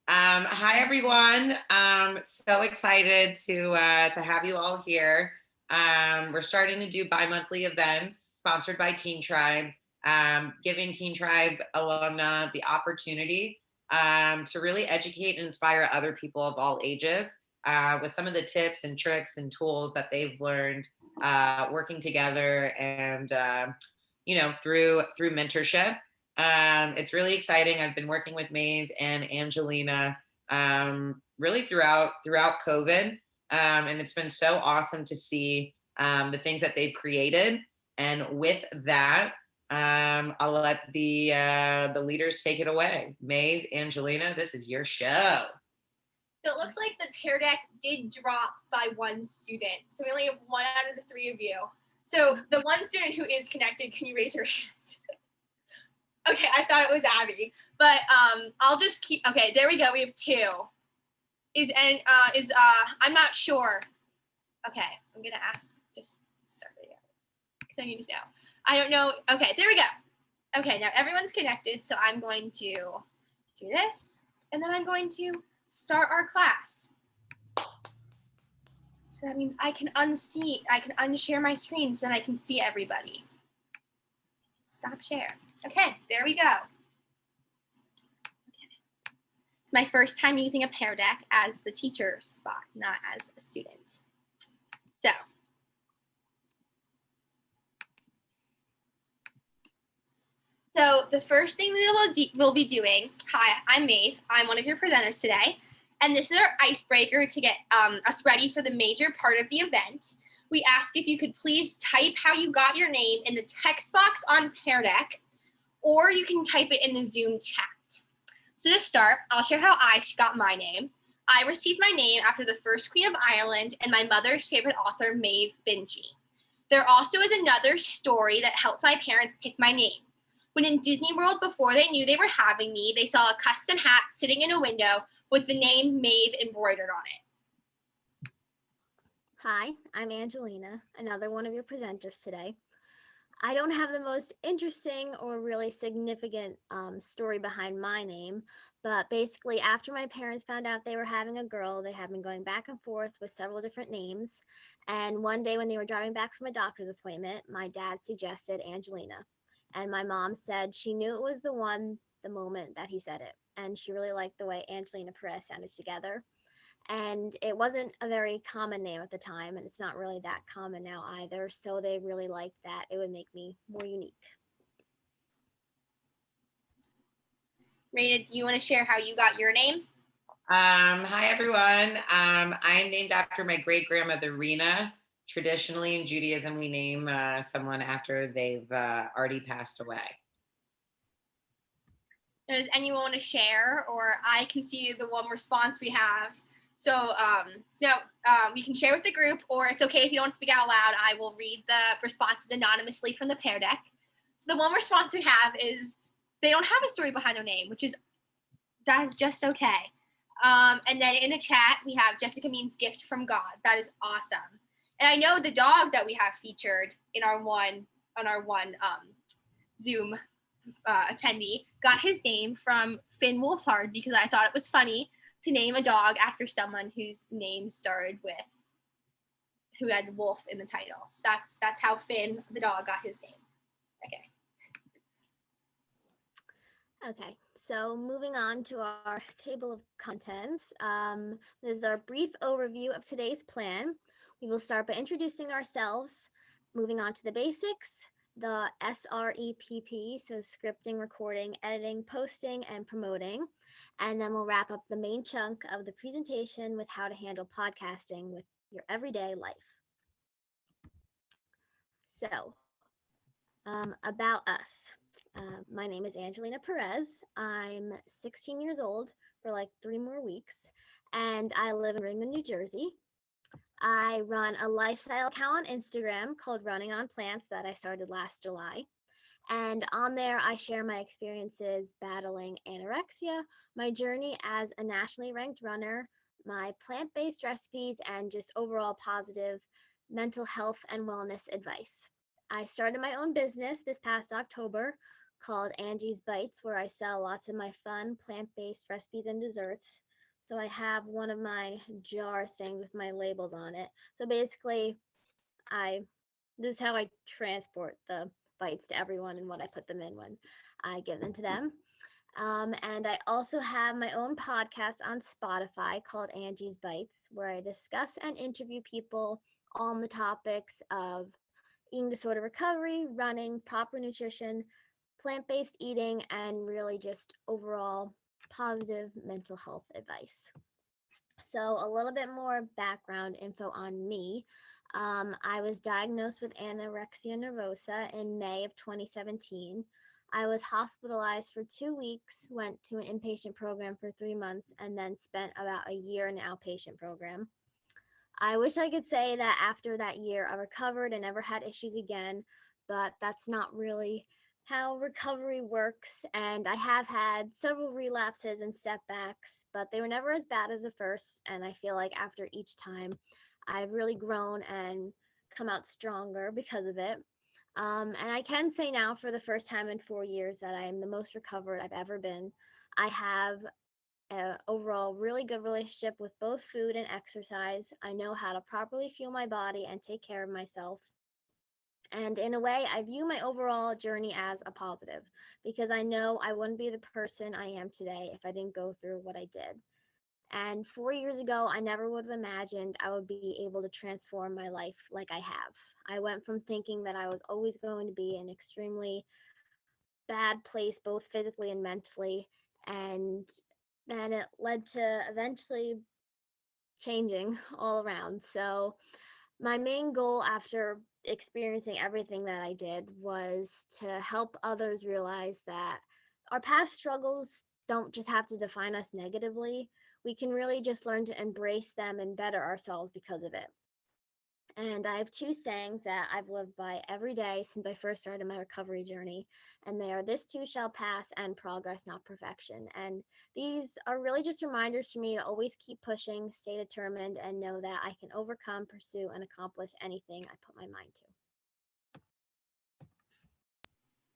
Hi everyone. So excited to have you all here. We're starting to do bi-monthly events sponsored by Teen Tribe, giving Teen Tribe alumna the opportunity to really educate and inspire other people of all ages with some of the tips and tricks and tools that they've learned working together and through mentorship. It's really exciting. I've been working with Maeve and Angelina really throughout COVID, and it's been so awesome to see the things that they've created. And with that, I'll let the leaders take it away. Maeve, Angelina, this is your show. So it looks like the Pear Deck did drop by one student. So we only have one out of the three of you. So the one student who is connected, can you raise your hand? Okay, I thought it was Abby. But I'll just keep, okay, there we go. We have two. I'm not sure. Okay, I'm gonna ask, just start video. Because I need to know. I don't know. Okay, there we go. Okay, now everyone's connected. So I'm going to do this. And then I'm going to start our class. So that means I can unshare my screen so that I can see everybody. Stop share. Okay, there we go. Okay. It's my first time using a Pear Deck as the teacher spot, not as a student. So the first thing we'll be doing, hi, I'm Maeve. I'm one of your presenters today. And this is our icebreaker to get us ready for the major part of the event. We ask if you could please type how you got your name in the text box on Pear Deck, or you can type it in the Zoom chat. So to start, I'll share how I got my name. I received my name after the first Queen of Ireland and my mother's favorite author, Maeve Binchy. There also is another story that helped my parents pick my name. When in Disney World, before they knew they were having me, they saw a custom hat sitting in a window with the name Maeve embroidered on it. Hi, I'm Angelina, another one of your presenters today. I don't have the most interesting or really significant story behind my name, but basically after my parents found out they were having a girl, they had been going back and forth with several different names. And one day when they were driving back from a doctor's appointment, my dad suggested Angelina. And my mom said she knew it was the one the moment that he said it. And she really liked the way Angelina Perez sounded together. And it wasn't a very common name at the time, and it's not really that common now either. So they really liked that. It would make me more unique. Raina, do you want to share how you got your name? Hi everyone. I'm named after my great grandmother Rena. Traditionally in Judaism, we name someone after they've already passed away. Does anyone want to share, or I can see the one response we have? So you can share with the group, or it's okay if you don't speak out loud. I will read the responses anonymously from the Pear Deck. So the one response we have is they don't have a story behind their name, that is just okay. And then in the chat we have Jessica means gift from God. That is awesome. And I know the dog that we have featured in our one Zoom attendee got his name from Finn Wolfhard because I thought it was funny to name a dog after someone whose name started with who had wolf in the title. So that's how Finn the dog got his name. Okay, so moving on to our table of contents. This is our brief overview of today's plan. We will start by introducing ourselves, moving on to the basics, the SREPP, so scripting, recording, editing, posting, and promoting. And then we'll wrap up the main chunk of the presentation with how to handle podcasting with your everyday life. So, about us. My name is Angelina Perez. I'm 16 years old for like 3 more weeks, and I live in Ringgold, New Jersey. I run a lifestyle account on Instagram called Running on Plants that I started last July. And on there, I share my experiences battling anorexia, my journey as a nationally ranked runner, my plant-based recipes, and just overall positive mental health and wellness advice. I started my own business this past October called Angie's Bites, where I sell lots of my fun plant-based recipes and desserts. So I have one of my jar things with my labels on it. So basically, I this is how I transport the bites to everyone and what I put them in when I give them to them. And I also have my own podcast on Spotify called Angie's Bites, where I discuss and interview people on the topics of eating disorder recovery, running, proper nutrition, plant based eating, and really just overall positive mental health advice. So, a little bit more background info on me. I was diagnosed with anorexia nervosa in May of 2017. I was hospitalized for 2 weeks, went to an inpatient program for 3 months, and then spent about a year in an outpatient program. I wish I could say that after that year I recovered and never had issues again, but that's not really how recovery works. And I have had several relapses and setbacks, but they were never as bad as the first. And I feel like after each time, I've really grown and come out stronger because of it. And I can say now, for the first time in 4 years, that I am the most recovered I've ever been. I have a overall really good relationship with both food and exercise. I know how to properly fuel my body and take care of myself. And in a way, I view my overall journey as a positive because I know I wouldn't be the person I am today if I didn't go through what I did. And 4 years ago, I never would have imagined I would be able to transform my life like I have. I went from thinking that I was always going to be in an extremely bad place, both physically and mentally. And then it led to eventually changing all around. So, my main goal after experiencing everything that I did was to help others realize that our past struggles don't just have to define us negatively. We can really just learn to embrace them and better ourselves because of it. And I have two sayings that I've lived by every day since I first started my recovery journey. And they are, "This too shall pass," and "Progress, not perfection." And these are really just reminders for me to always keep pushing, stay determined, and know that I can overcome, pursue, and accomplish anything I put my mind to.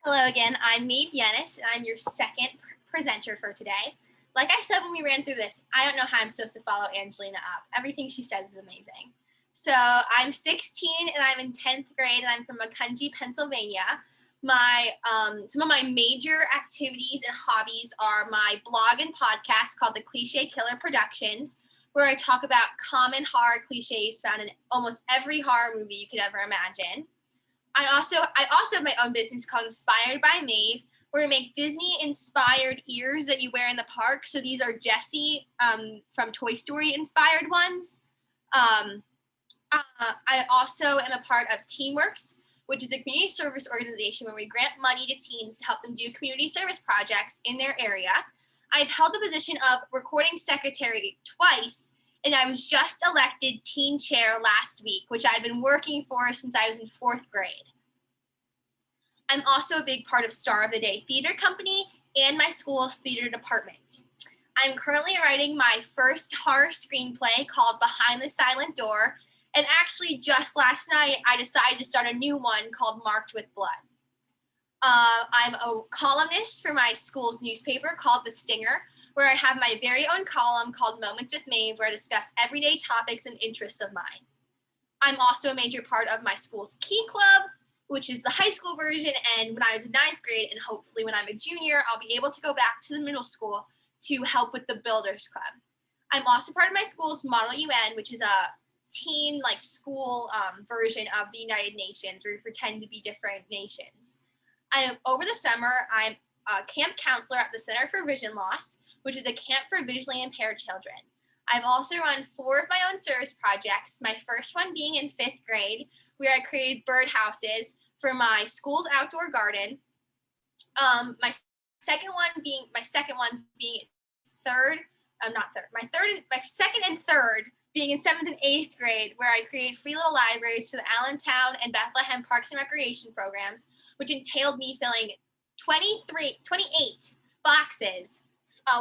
Hello again, I'm Maeve and I'm your second presenter for today. Like I said when we ran through this, I don't know how I'm supposed to follow Angelina up. Everything she says is amazing. So I'm 16 and I'm in 10th grade and I'm from Macungie, Pennsylvania. Some of my major activities and hobbies are my blog and podcast called The Cliche Killer Productions, where I talk about common horror cliches found in almost every horror movie you could ever imagine. I also have my own business called Inspired by Maeve, where we make Disney-inspired ears that you wear in the park. So these are Jessie from Toy Story inspired ones. I also am a part of Teamworks, which is a community service organization where we grant money to teens to help them do community service projects in their area. I've held the position of recording secretary twice, and I was just elected teen chair last week, which I've been working for since I was in 4th grade. I'm also a big part of Star of the Day Theater Company and my school's theater department. I'm currently writing my first horror screenplay called Behind the Silent Door, and actually just last night I decided to start a new one called Marked with Blood. I'm a columnist for my school's newspaper called The Stinger, where I have my very own column called Moments with Maeve, where I discuss everyday topics and interests of mine. I'm also a major part of my school's Key Club, which is the high school version, and when I was in 9th grade, and hopefully when I'm a junior, I'll be able to go back to the middle school to help with the Builders Club. I'm also part of my school's Model UN, which is a teen school version of the United Nations, where we pretend to be different nations. Over the summer, I'm a camp counselor at the Center for Vision Loss, which is a camp for visually impaired children. I've also run 4 of my own service projects, my first one being in 5th grade, where I created birdhouses for my school's outdoor garden. My second one being my second and third being in 7th and 8th grade, where I created free little libraries for the Allentown and Bethlehem Parks and Recreation programs, which entailed me filling 28 boxes,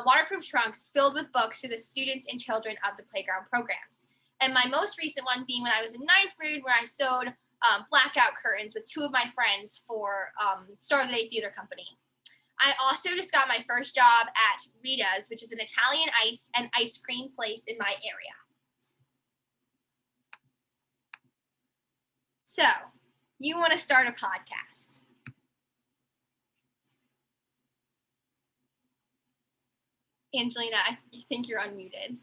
waterproof trunks filled with books for the students and children of the playground programs. And my most recent one being when I was in 9th grade, where I sewed blackout curtains with 2 of my friends for Star of the Day Theater Company. I also just got my first job at Rita's, which is an Italian ice and ice cream place in my area. So, you want to start a podcast. Angelina, I think you're unmuted.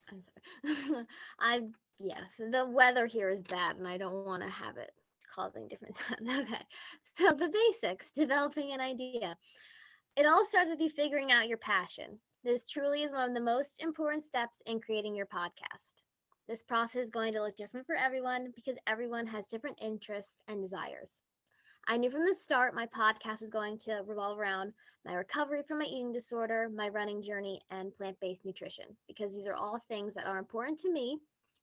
I'm sorry. Yeah, the weather here is bad and I don't want to have it causing different sounds. Okay. So the basics, developing an idea. It all starts with you figuring out your passion. This truly is one of the most important steps in creating your podcast. This process is going to look different for everyone because everyone has different interests and desires. I knew from the start my podcast was going to revolve around my recovery from my eating disorder, my running journey, and plant based nutrition, because these are all things that are important to me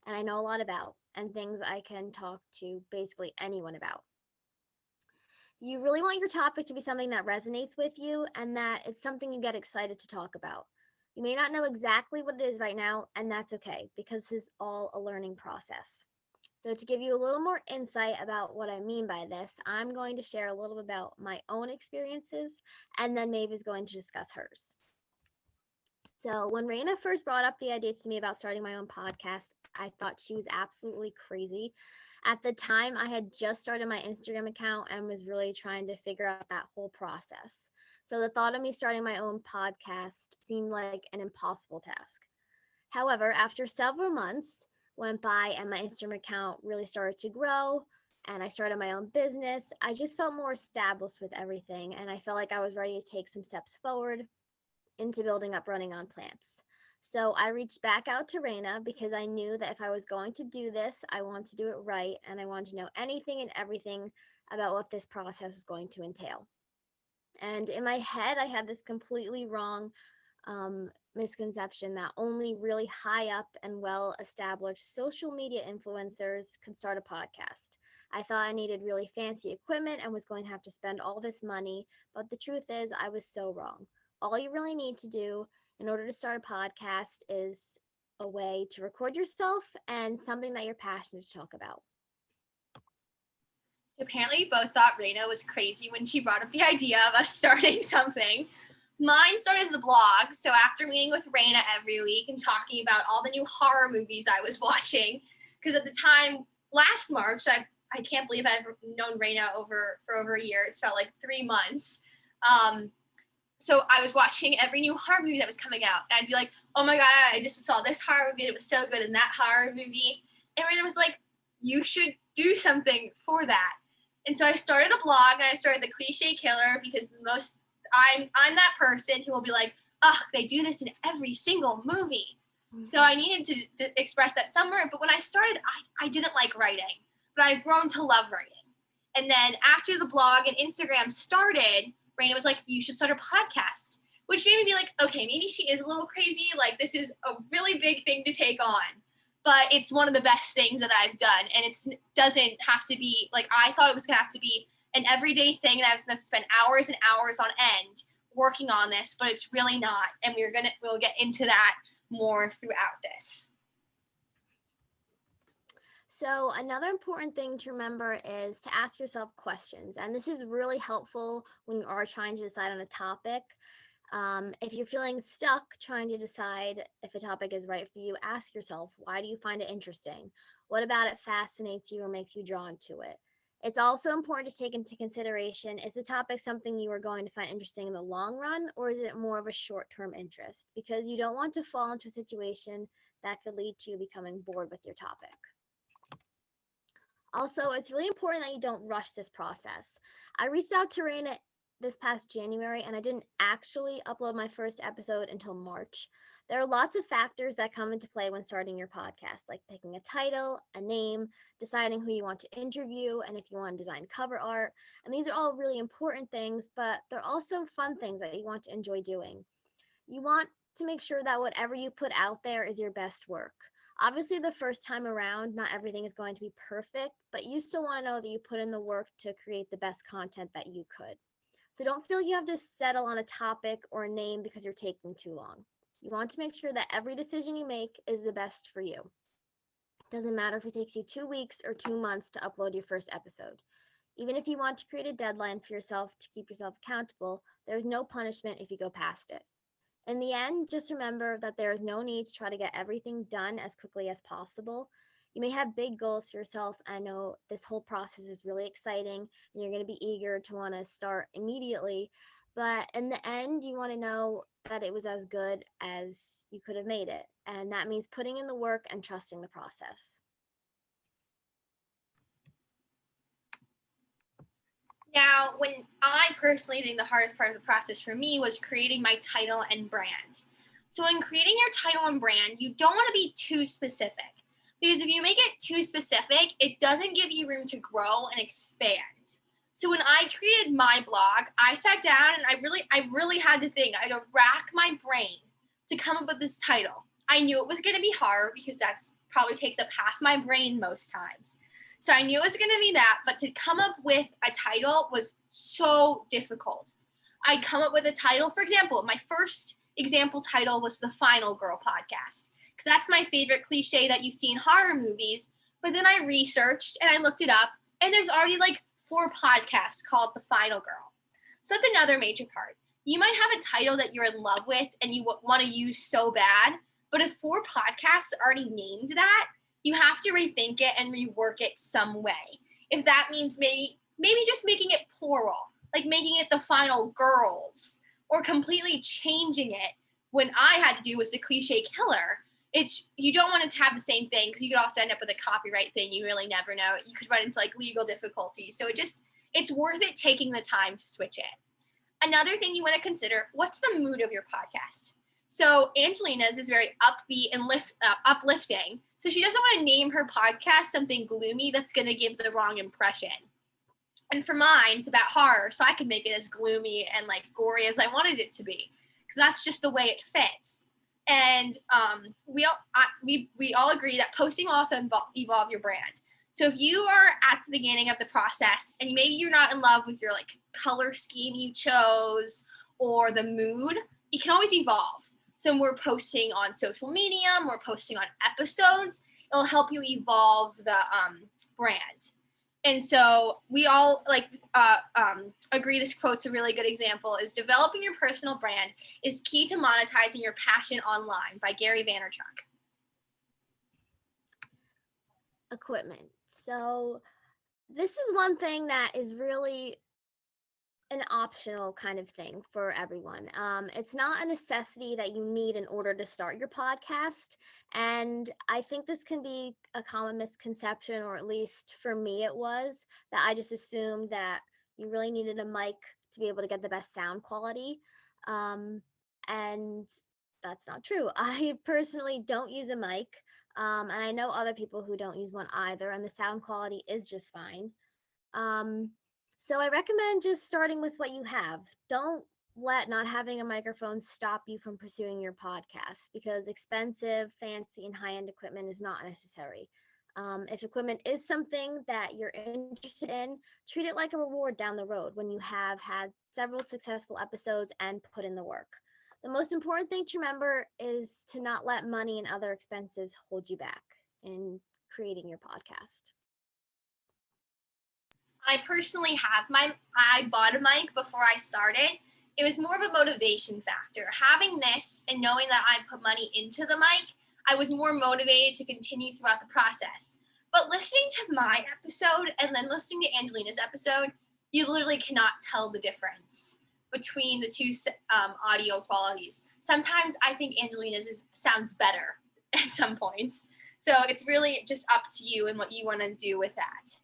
and I know a lot about, and things I can talk to basically anyone about. You really want your topic to be something that resonates with you and that it's something you get excited to talk about. You may not know exactly what it is right now, and that's okay because this is all a learning process. So, to give you a little more insight about what I mean by this, I'm going to share a little bit about my own experiences, and then Maeve is going to discuss hers. So, when Raina first brought up the idea to me about starting my own podcast, I thought she was absolutely crazy. At the time, I had just started my Instagram account and was really trying to figure out that whole process. So, the thought of me starting my own podcast seemed like an impossible task. However, after several months went by and my Instagram account really started to grow and I started my own business, I just felt more established with everything and I felt like I was ready to take some steps forward into building up running on plants. So I reached back out to Raina because I knew that if I was going to do this, I wanted to do it right and I wanted to know anything and everything about what this process was going to entail. And in my head, I had this completely wrong misconception that only really high up and well established social media influencers could start a podcast. I thought I needed really fancy equipment and was going to have to spend all this money, but the truth is, I was so wrong. All you really need to do in order to start a podcast is a way to record yourself and something that you're passionate to talk about. So apparently, you both thought Raina was crazy when she brought up the idea of us starting something. Mine started as a blog, so after meeting with Raina every week and talking about all the new horror movies I was watching, because at the time, last March, I can't believe I've known Raina for over a year. It's felt like 3 months. So I was watching every new horror movie that was coming out. And I'd be like, oh my God, I just saw this horror movie. It was so good in that horror movie. And Raina was like, you should do something for that. And so I started a blog and I started the Cliche Killer because I'm that person who will be like, oh, they do this in every single movie. Mm-hmm. So I needed to express that somewhere. But when I started, I didn't like writing, but I've grown to love writing. And then after the blog and Instagram started, Raina was like, you should start a podcast, which made me be like, okay, maybe she is a little crazy. Like, this is a really big thing to take on. But it's one of the best things that I've done. And it doesn't have to be, like, I thought it was going to have to be an everyday thing and I was going to spend hours and hours on end working on this, but it's really not. And we'll get into that more throughout this. So another important thing to remember is to ask yourself questions. And this is really helpful when you are trying to decide on a topic. If you're feeling stuck trying to decide if a topic is right for you, ask yourself, why do you find it interesting? What about it fascinates you or makes you drawn to it? It's also important to take into consideration, is the topic something you are going to find interesting in the long run, or is it more of a short-term interest? Because you don't want to fall into a situation that could lead to you becoming bored with your topic. Also, it's really important that you don't rush this process. I reached out to Raina this past January and I didn't actually upload my first episode until March. There are lots of factors that come into play when starting your podcast, like picking a title, a name, deciding who you want to interview, and if you want to design cover art. And these are all really important things, but they're also fun things that you want to enjoy doing. You want to make sure that whatever you put out there is your best work. Obviously, the first time around, not everything is going to be perfect, but you still want to know that you put in the work to create the best content that you could. So don't feel you have to settle on a topic or a name because you're taking too long. You want to make sure that every decision you make is the best for you. It doesn't matter if it takes you 2 weeks or 2 months to upload your first episode. Even if you want to create a deadline for yourself to keep yourself accountable, there is no punishment if you go past it. In the end, just remember that there is no need to try to get everything done as quickly as possible. You may have big goals for yourself. I know this whole process is really exciting and you're going to be eager to want to start immediately. But in the end, you want to know that it was as good as you could have made it. And that means putting in the work and trusting the process. Now, when I personally think the hardest part of the process for me was creating my title and brand. So in creating your title and brand, you don't want to be too specific, because if you make it too specific, it doesn't give you room to grow and expand. So when I created my blog, I sat down and I really had to think. I had to rack my brain to come up with this title. I knew it was going to be hard because that's probably takes up half my brain most times. So I knew it was going to be that, but to come up with a title was so difficult. I'd come up with a title. For example, my first example title was The Final Girl Podcast, because that's my favorite cliche that you see in horror movies. But then I researched and I looked it up, and there's already like 4 podcasts called The Final Girl. So that's another major part. You might have a title that you're in love with and you want to use so bad, but if 4 podcasts already named that, you have to rethink it and rework it some way. If that means maybe just making it plural, like making it The Final Girls, or completely changing it. When I had to do was The Cliche Killer. You don't want it to have the same thing, because you could also end up with a copyright thing. You really never know. You could run into like legal difficulties. So it's worth it taking the time to switch it. Another thing you want to consider, what's the mood of your podcast? So Angelina's is very upbeat and uplifting. So she doesn't want to name her podcast something gloomy that's going to give the wrong impression. And for mine, it's about horror, so I can make it as gloomy and like gory as I wanted it to be, because that's just the way it fits. And we all agree that posting will also evolve your brand. So if you are at the beginning of the process and maybe you're not in love with your like color scheme you chose or the mood, it can always evolve. So when we're posting on social media, we're posting on episodes, it'll help you evolve the brand. And so we all agree this quote's a really good example, is developing your personal brand is key to monetizing your passion online, by Gary Vaynerchuk. Equipment. So this is one thing that is really an optional kind of thing for everyone. It's not a necessity that you need in order to start your podcast. And I think this can be a common misconception, or at least for me it was, that I just assumed that you really needed a mic to be able to get the best sound quality. And that's not true. I personally don't use a mic. And I know other people who don't use one either, and the sound quality is just fine. So I recommend just starting with what you have. Don't let not having a microphone stop you from pursuing your podcast, because expensive, fancy, and high-end equipment is not necessary. If equipment is something that you're interested in, treat it like a reward down the road when you have had several successful episodes and put in the work. The most important thing to remember is to not let money and other expenses hold you back in creating your podcast. I personally I bought a mic before I started. It was more of a motivation factor. Having this and knowing that I put money into the mic, I was more motivated to continue throughout the process. But listening to my episode and then listening to Angelina's episode, you literally cannot tell the difference between the two audio qualities. Sometimes I think Angelina's sounds better at some points. So it's really just up to you and what you want to do with that.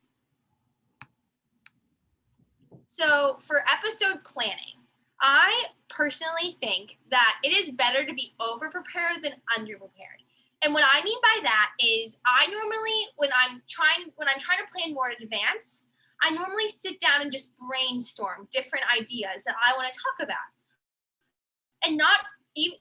So for episode planning, I personally think that it is better to be over-prepared than under-prepared. And what I mean by that is I normally, when I'm trying to plan more in advance, I normally sit down and just brainstorm different ideas that I want to talk about. And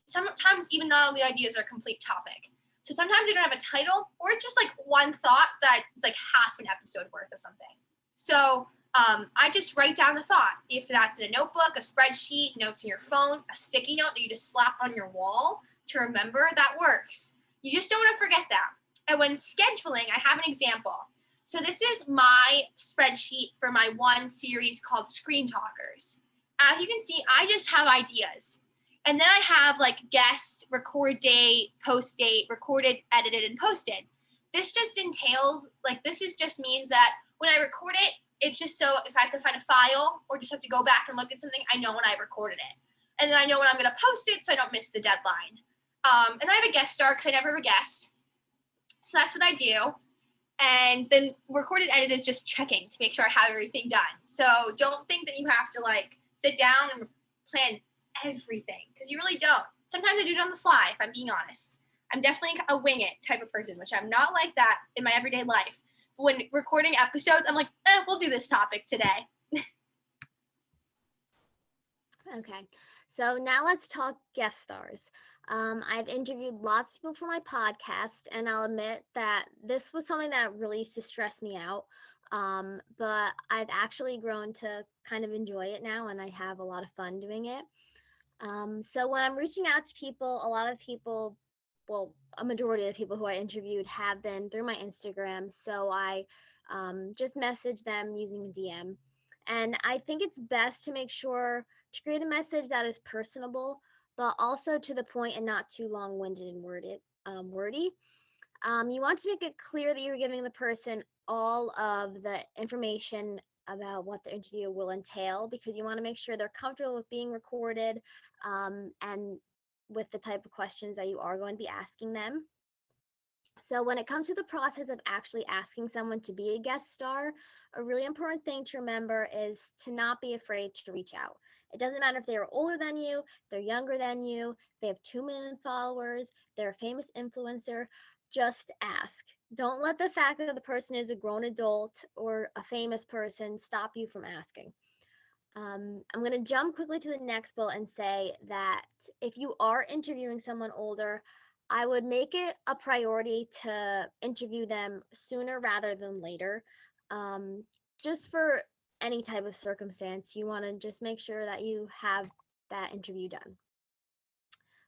sometimes even not all the ideas are a complete topic. So sometimes you don't have a title, or it's just like one thought that it's like half an episode worth of something. So I just write down the thought. If that's in a notebook, a spreadsheet, notes in your phone, a sticky note that you just slap on your wall to remember, that works. You just don't want to forget that. And when scheduling, I have an example. So this is my spreadsheet for my one series called Screen Talkers. As you can see, I just have ideas. And then I have like guest, record date, post date, recorded, edited, and posted. This just entails, just means that when I record it, it's just so if I have to find a file or just have to go back and look at something, I know when I recorded it. And then I know when I'm going to post it so I don't miss the deadline. And then I have a guest star because I never have a guest. So that's what I do. And then recorded edit is just checking to make sure I have everything done. So don't think that you have to like sit down and plan everything because you really don't. Sometimes I do it on the fly, if I'm being honest. I'm definitely a wing it type of person, which I'm not like that in my everyday life. But when recording episodes, I'm like, we'll do this topic today. Okay, so now let's talk guest stars. I've interviewed lots of people for my podcast, and I'll admit that this was something that really used to stress me out. But I've actually grown to kind of enjoy it now, and I have a lot of fun doing it. So when I'm reaching out to people, a lot of people, well, a majority of the people who I interviewed have been through my Instagram. So I just message them using a DM. And I think it's best to make sure to create a message that is personable, but also to the point and not too long-winded and wordy. You want to make it clear that you're giving the person all of the information about what the interview will entail because you want to make sure they're comfortable with being recorded and with the type of questions that you are going to be asking them. So when it comes to the process of actually asking someone to be a guest star, a really important thing to remember is to not be afraid to reach out. It doesn't matter if they're older than you, they're younger than you, they have 2 million followers, they're a famous influencer, just ask. Don't let the fact that the person is a grown adult or a famous person stop you from asking. I'm going to jump quickly to the next bullet and say that if you are interviewing someone older, I would make it a priority to interview them sooner rather than later. Just for any type of circumstance, you want to just make sure that you have that interview done.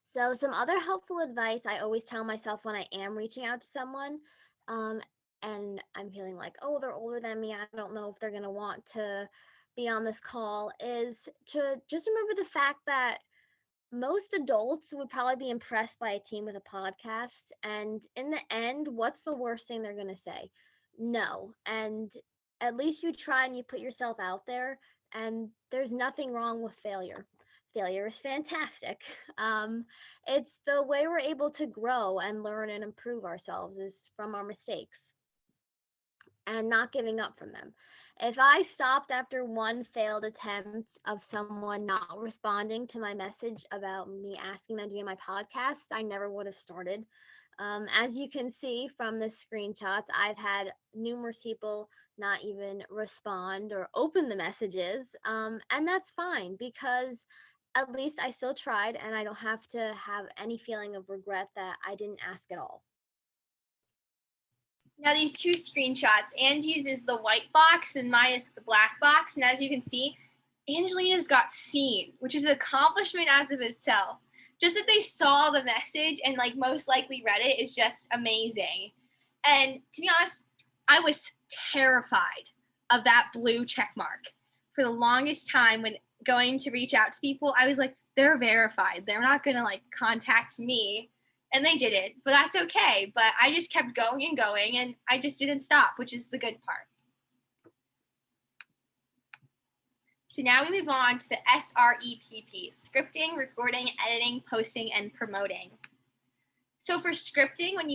So some other helpful advice I always tell myself when I am reaching out to someone, and I'm feeling like, oh, they're older than me, I don't know if they're going to want to be on this call, is to just remember the fact that most adults would probably be impressed by a team with a podcast. And in the end, what's the worst thing they're going to say? No. And at least you try and you put yourself out there, and there's nothing wrong with failure. Failure is fantastic. It's the way we're able to grow and learn and improve ourselves is from our mistakes and not giving up from them. If I stopped after one failed attempt of someone not responding to my message about me asking them to be on my podcast, I never would have started. As you can see from the screenshots, I've had numerous people not even respond or open the messages. And that's fine because at least I still tried and I don't have to have any feeling of regret that I didn't ask at all. Now these two screenshots, Angie's is the white box and mine is the black box. And as you can see, Angelina's got seen, which is an accomplishment as of itself. Just that they saw the message and like most likely read it is just amazing. And to be honest, I was terrified of that blue check mark. For the longest time when going to reach out to people, I was like, they're verified. They're not going to like contact me. And they didn't, but that's okay. But I just kept going and going, and I just didn't stop, which is the good part. So now we move on to the SREPP, scripting, recording, editing, posting, and promoting. So for scripting, when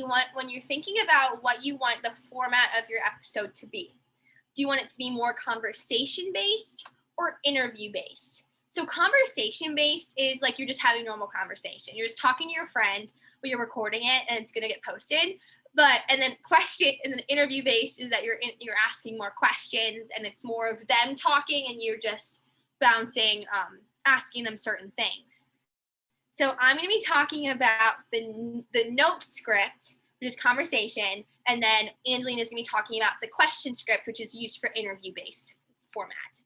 you're thinking about what you want the format of your episode to be, do you want it to be more conversation-based or interview-based? So conversation-based is like you're just having normal conversation. You're just talking to your friend, but you're recording it and it's going to get posted. And then interview-based is that you're asking more questions and it's more of them talking and you're just bouncing, asking them certain things. So I'm going to be talking about the note script, which is conversation, and then Angelina is going to be talking about the question script, which is used for interview-based format.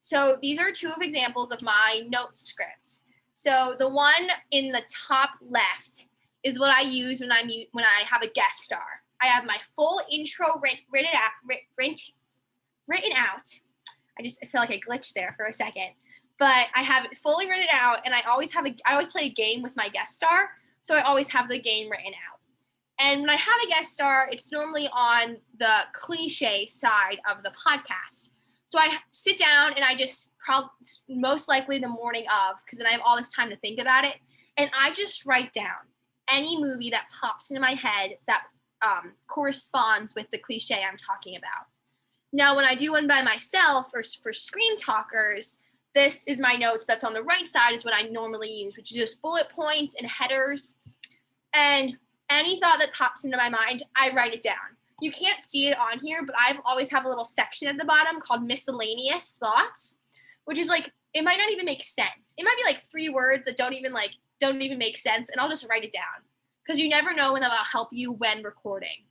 So these are two of examples of my note script. So the one in the top left is what I use when I have a guest star. I have my full intro written out. I feel like I glitched there for a second, but I have it fully written out, and I always play a game with my guest star, so I always have the game written out. And when I have a guest star, it's normally on the cliche side of the podcast. So I sit down and I just most likely the morning of, because then I have all this time to think about it, and I just write down any movie that pops into my head that corresponds with the cliche I'm talking about. Now, when I do one by myself or for Scream Talkers, this is my notes that's on the right side is what I normally use, which is just bullet points and headers. And any thought that pops into my mind, I write it down. You can't see it on here, but I always have a little section at the bottom called miscellaneous thoughts, which is like, it might not even make sense. It might be like 3 words that don't even make sense, and I'll just write it down because you never know when that'll help you when recording.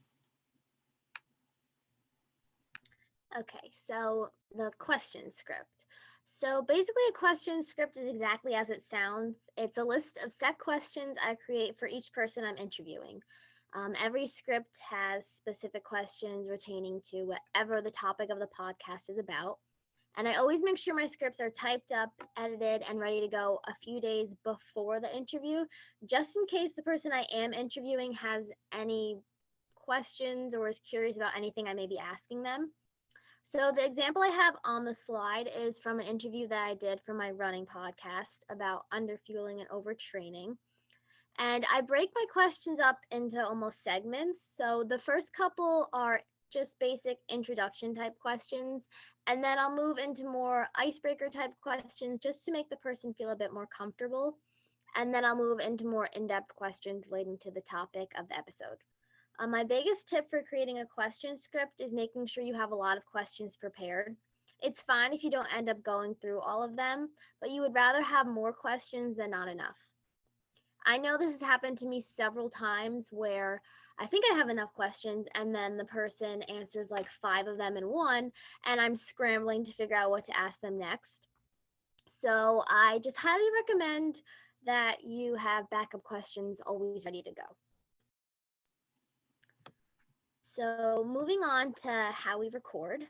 Okay, so the question script. So basically a question script is exactly as it sounds. It's a list of set questions I create for each person I'm interviewing. Every script has specific questions pertaining to whatever the topic of the podcast is about. And I always make sure my scripts are typed up, edited, and ready to go a few days before the interview, just in case the person I am interviewing has any questions or is curious about anything I may be asking them. So the example I have on the slide is from an interview that I did for my running podcast about underfueling and overtraining. And I break my questions up into almost segments. So the first couple are just basic introduction type questions. And then I'll move into more icebreaker type questions just to make the person feel a bit more comfortable. And then I'll move into more in-depth questions relating to the topic of the episode. My biggest tip for creating a question script is making sure you have a lot of questions prepared. It's fine if you don't end up going through all of them, but you would rather have more questions than not enough. I know this has happened to me several times where I think I have enough questions and then the person answers like 5 of them in one, and I'm scrambling to figure out what to ask them next. So I just highly recommend that you have backup questions always ready to go. So moving on to how we record.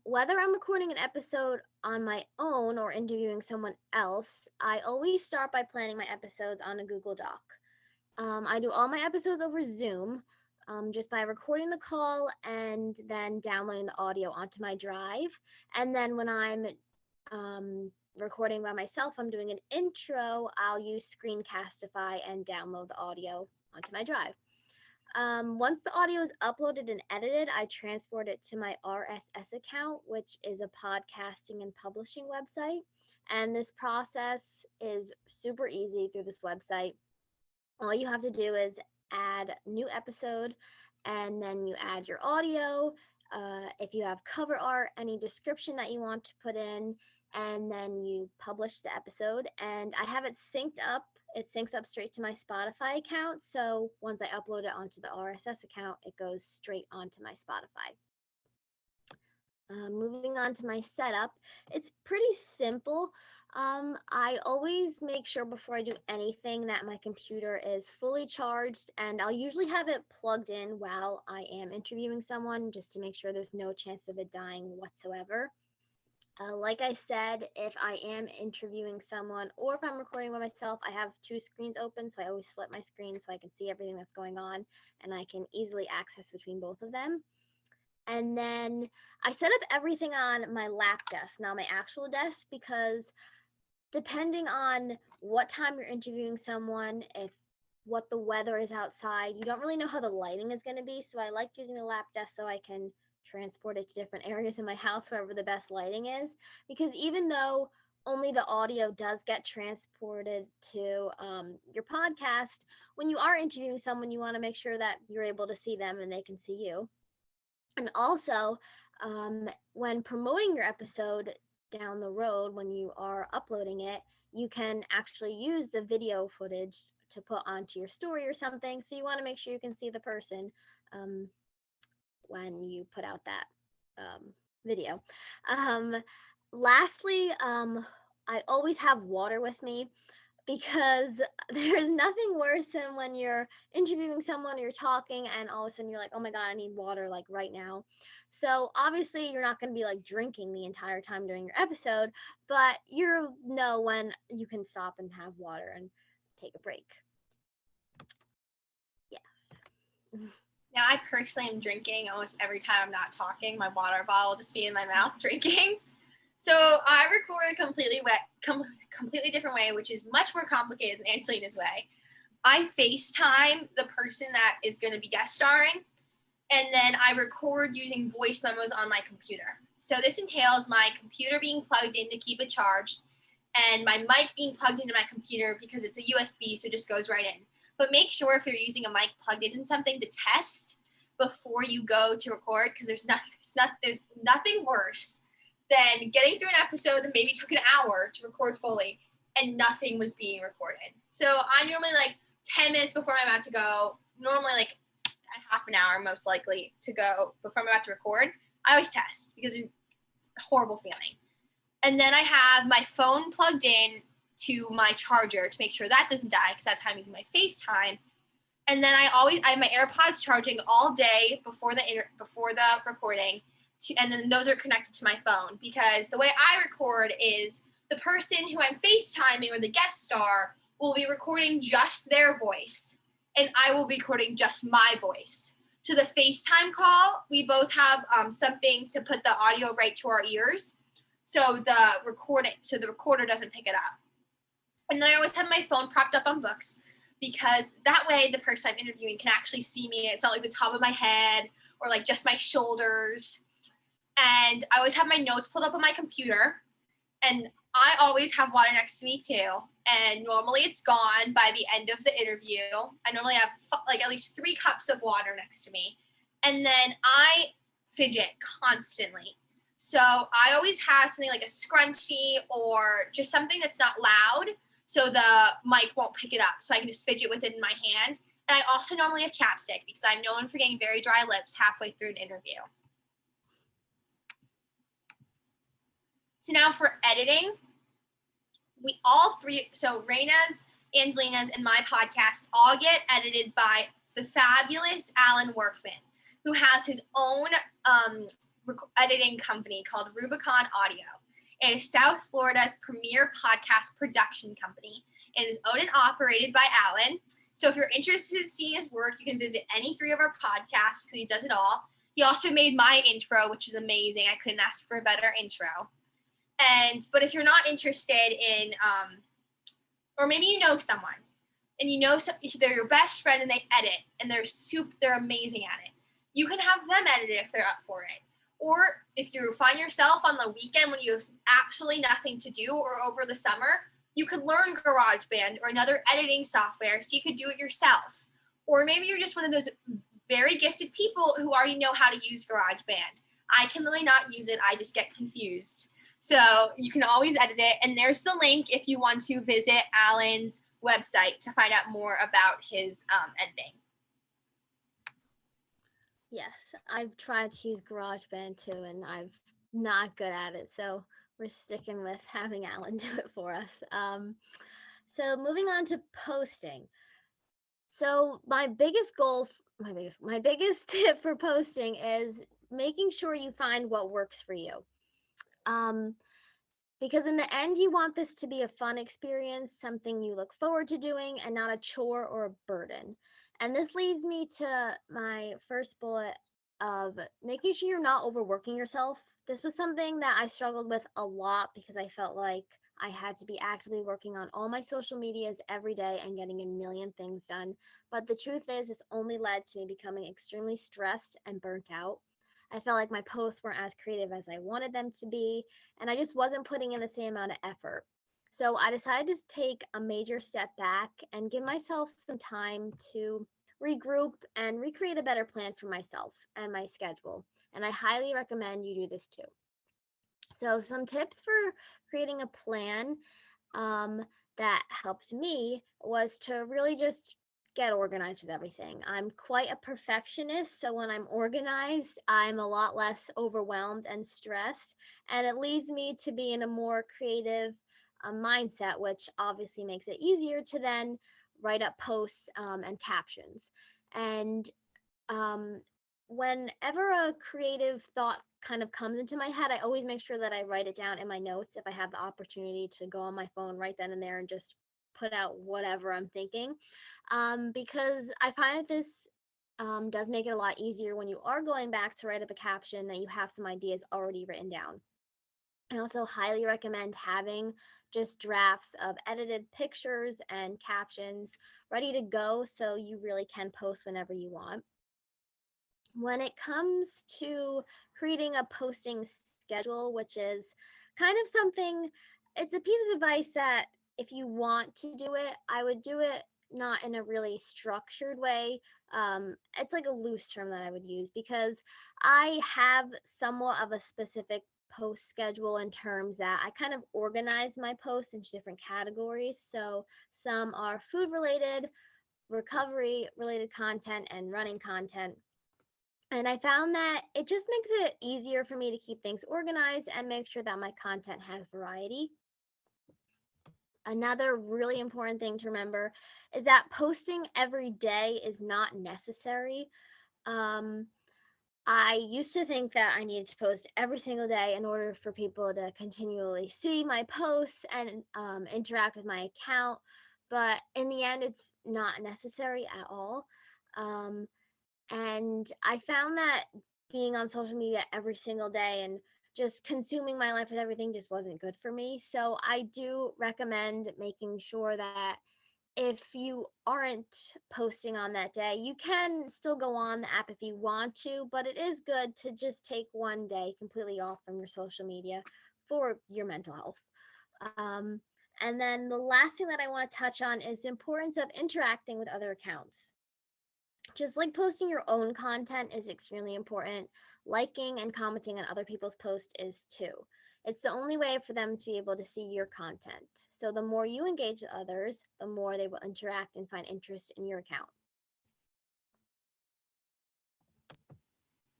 Whether I'm recording an episode on my own or interviewing someone else, I always start by planning my episodes on a Google Doc. I do all my episodes over Zoom, just by recording the call and then downloading the audio onto my drive. And then when I'm recording by myself, I'm doing an intro, I'll use Screencastify and download the audio onto my drive. Once the audio is uploaded and edited, I transport it to my RSS account, which is a podcasting and publishing website. And this process is super easy through this website. All you have to do is add new episode, and then you add your audio. If you have cover art, any description that you want to put in, and then you publish the episode. And I have it synced up. It syncs up straight to my Spotify account. So once I upload it onto the RSS account, it goes straight onto my Spotify. Moving on to my setup, it's pretty simple. I always make sure before I do anything that my computer is fully charged, and I'll usually have it plugged in while I am interviewing someone just to make sure there's no chance of it dying whatsoever. Like I said, if I am interviewing someone or if I'm recording by myself, I have 2 screens open, so I always split my screen so I can see everything that's going on and I can easily access between both of them. And then I set up everything on my lap desk, not my actual desk, because depending on what time you're interviewing someone, if what the weather is outside, you don't really know how the lighting is going to be. So I like using the lap desk so I can transport it to different areas in my house wherever the best lighting is, because even though only the audio does get transported to your podcast, when you are interviewing someone, you want to make sure that you're able to see them and they can see you. And also, when promoting your episode down the road, when you are uploading it, you can actually use the video footage to put onto your story or something. So you want to make sure you can see the person when you put out that video. Lastly, I always have water with me. because there's nothing worse than when you're interviewing someone, you're talking, and all of a sudden you're like, oh my God, I need water like right now. So obviously you're not going to be like drinking the entire time during your episode, but you know when you can stop and have water and take a break. Yes. Now, I personally am drinking almost every time I'm not talking. My water bottle will just be in my mouth drinking. So I record a completely different way, which is much more complicated than Angelina's way. I FaceTime the person that is going to be guest starring, and then I record using voice memos on my computer. So this entails my computer being plugged in to keep it charged, and my mic being plugged into my computer because it's a USB, so it just goes right in. But make sure if you're using a mic plugged into something to test before you go to record, because there's nothing worse than getting through an episode that maybe took an hour to record fully and nothing was being recorded. So I normally 10 minutes before I'm about to go, normally a half an hour most likely to go before I'm about to record, I always test because it's a horrible feeling. And then I have my phone plugged in to my charger to make sure that doesn't die because that's how I'm using my FaceTime. And then I have my AirPods charging all day before the recording, and then those are connected to my phone because the way I record is the person who I'm FaceTiming or the guest star will be recording just their voice, and I will be recording just my voice. So the FaceTime call, we both have something to put the audio right to our ears, so the recorder doesn't pick it up. And then I always have my phone propped up on books because that way the person I'm interviewing can actually see me. It's not like the top of my head or like just my shoulders. And I always have my notes pulled up on my computer, and I always have water next to me too. And normally it's gone by the end of the interview. I normally have at least 3 cups of water next to me. And then I fidget constantly. So I always have something like a scrunchie or just something that's not loud so the mic won't pick it up. So I can just fidget with it in my hand. And I also normally have chapstick because I'm known for getting very dry lips halfway through an interview. So now for editing, we all three, so Raina's, Angelina's, and my podcast all get edited by the fabulous Alan Workman, who has his own editing company called Rubicon Audio. It is South Florida's premier podcast production company. It is owned and operated by Alan. So if you're interested in seeing his work, you can visit any 3 of our podcasts because he does it all. He also made my intro, which is amazing. I couldn't ask for a better intro. But if you're not interested in, or maybe you know someone, and they're your best friend and they edit, and they're amazing at it, you can have them edit it if they're up for it. Or if you find yourself on the weekend when you have absolutely nothing to do, or over the summer, you could learn GarageBand or another editing software so you could do it yourself. Or maybe you're just one of those very gifted people who already know how to use GarageBand. I can really not use it. I just get confused. So you can always edit it. And there's the link if you want to visit Alan's website to find out more about his editing. Yes, I've tried to use GarageBand too, and I'm not good at it. So we're sticking with having Alan do it for us. So moving on to posting. So my biggest tip for posting is making sure you find what works for you. Because in the end, you want this to be a fun experience, something you look forward to doing, and not a chore or a burden. And this leads me to my first bullet of making sure you're not overworking yourself. This was something that I struggled with a lot because I felt like I had to be actively working on all my social medias every day and getting a million things done. But the truth is, this only led to me becoming extremely stressed and burnt out. I felt like my posts weren't as creative as I wanted them to be, and I just wasn't putting in the same amount of effort. So I decided to take a major step back and give myself some time to regroup and recreate a better plan for myself and my schedule. And I highly recommend you do this too. So some tips for creating a plan that helped me was to really just get organized with everything. I'm quite a perfectionist, so when I'm organized, I'm a lot less overwhelmed and stressed, and it leads me to be in a more creative mindset, which obviously makes it easier to then write up posts and captions. And whenever a creative thought kind of comes into my head, I always make sure that I write it down in my notes if I have the opportunity to go on my phone right then and there and just put out whatever I'm thinking. Because I find that this does make it a lot easier when you are going back to write up a caption that you have some ideas already written down. I also highly recommend having just drafts of edited pictures and captions ready to go so you really can post whenever you want. When it comes to creating a posting schedule, which is kind of something, it's a piece of advice that if you want to do it, I would do it not in a really structured way. It's like a loose term that I would use because I have somewhat of a specific post schedule in terms that I kind of organize my posts into different categories. So some are food related, recovery related content, and running content. And I found that it just makes it easier for me to keep things organized and make sure that my content has variety. Another really important thing to remember is that posting every day is not necessary. Um, I used to think that I needed to post every single day in order for people to continually see my posts and interact with my account. But in the end, it's not necessary at all. Um, and I found that being on social media every single day and just consuming my life with everything just wasn't good for me. So I do recommend making sure that if you aren't posting on that day, you can still go on the app if you want to, but it is good to just take one day completely off from your social media for your mental health. Um, and then the last thing that I want to touch on is the importance of interacting with other accounts. Just like posting your own content is extremely important, liking and commenting on other people's posts is too. It's the only way for them to be able to see your content. So the more you engage with others, the more they will interact and find interest in your account.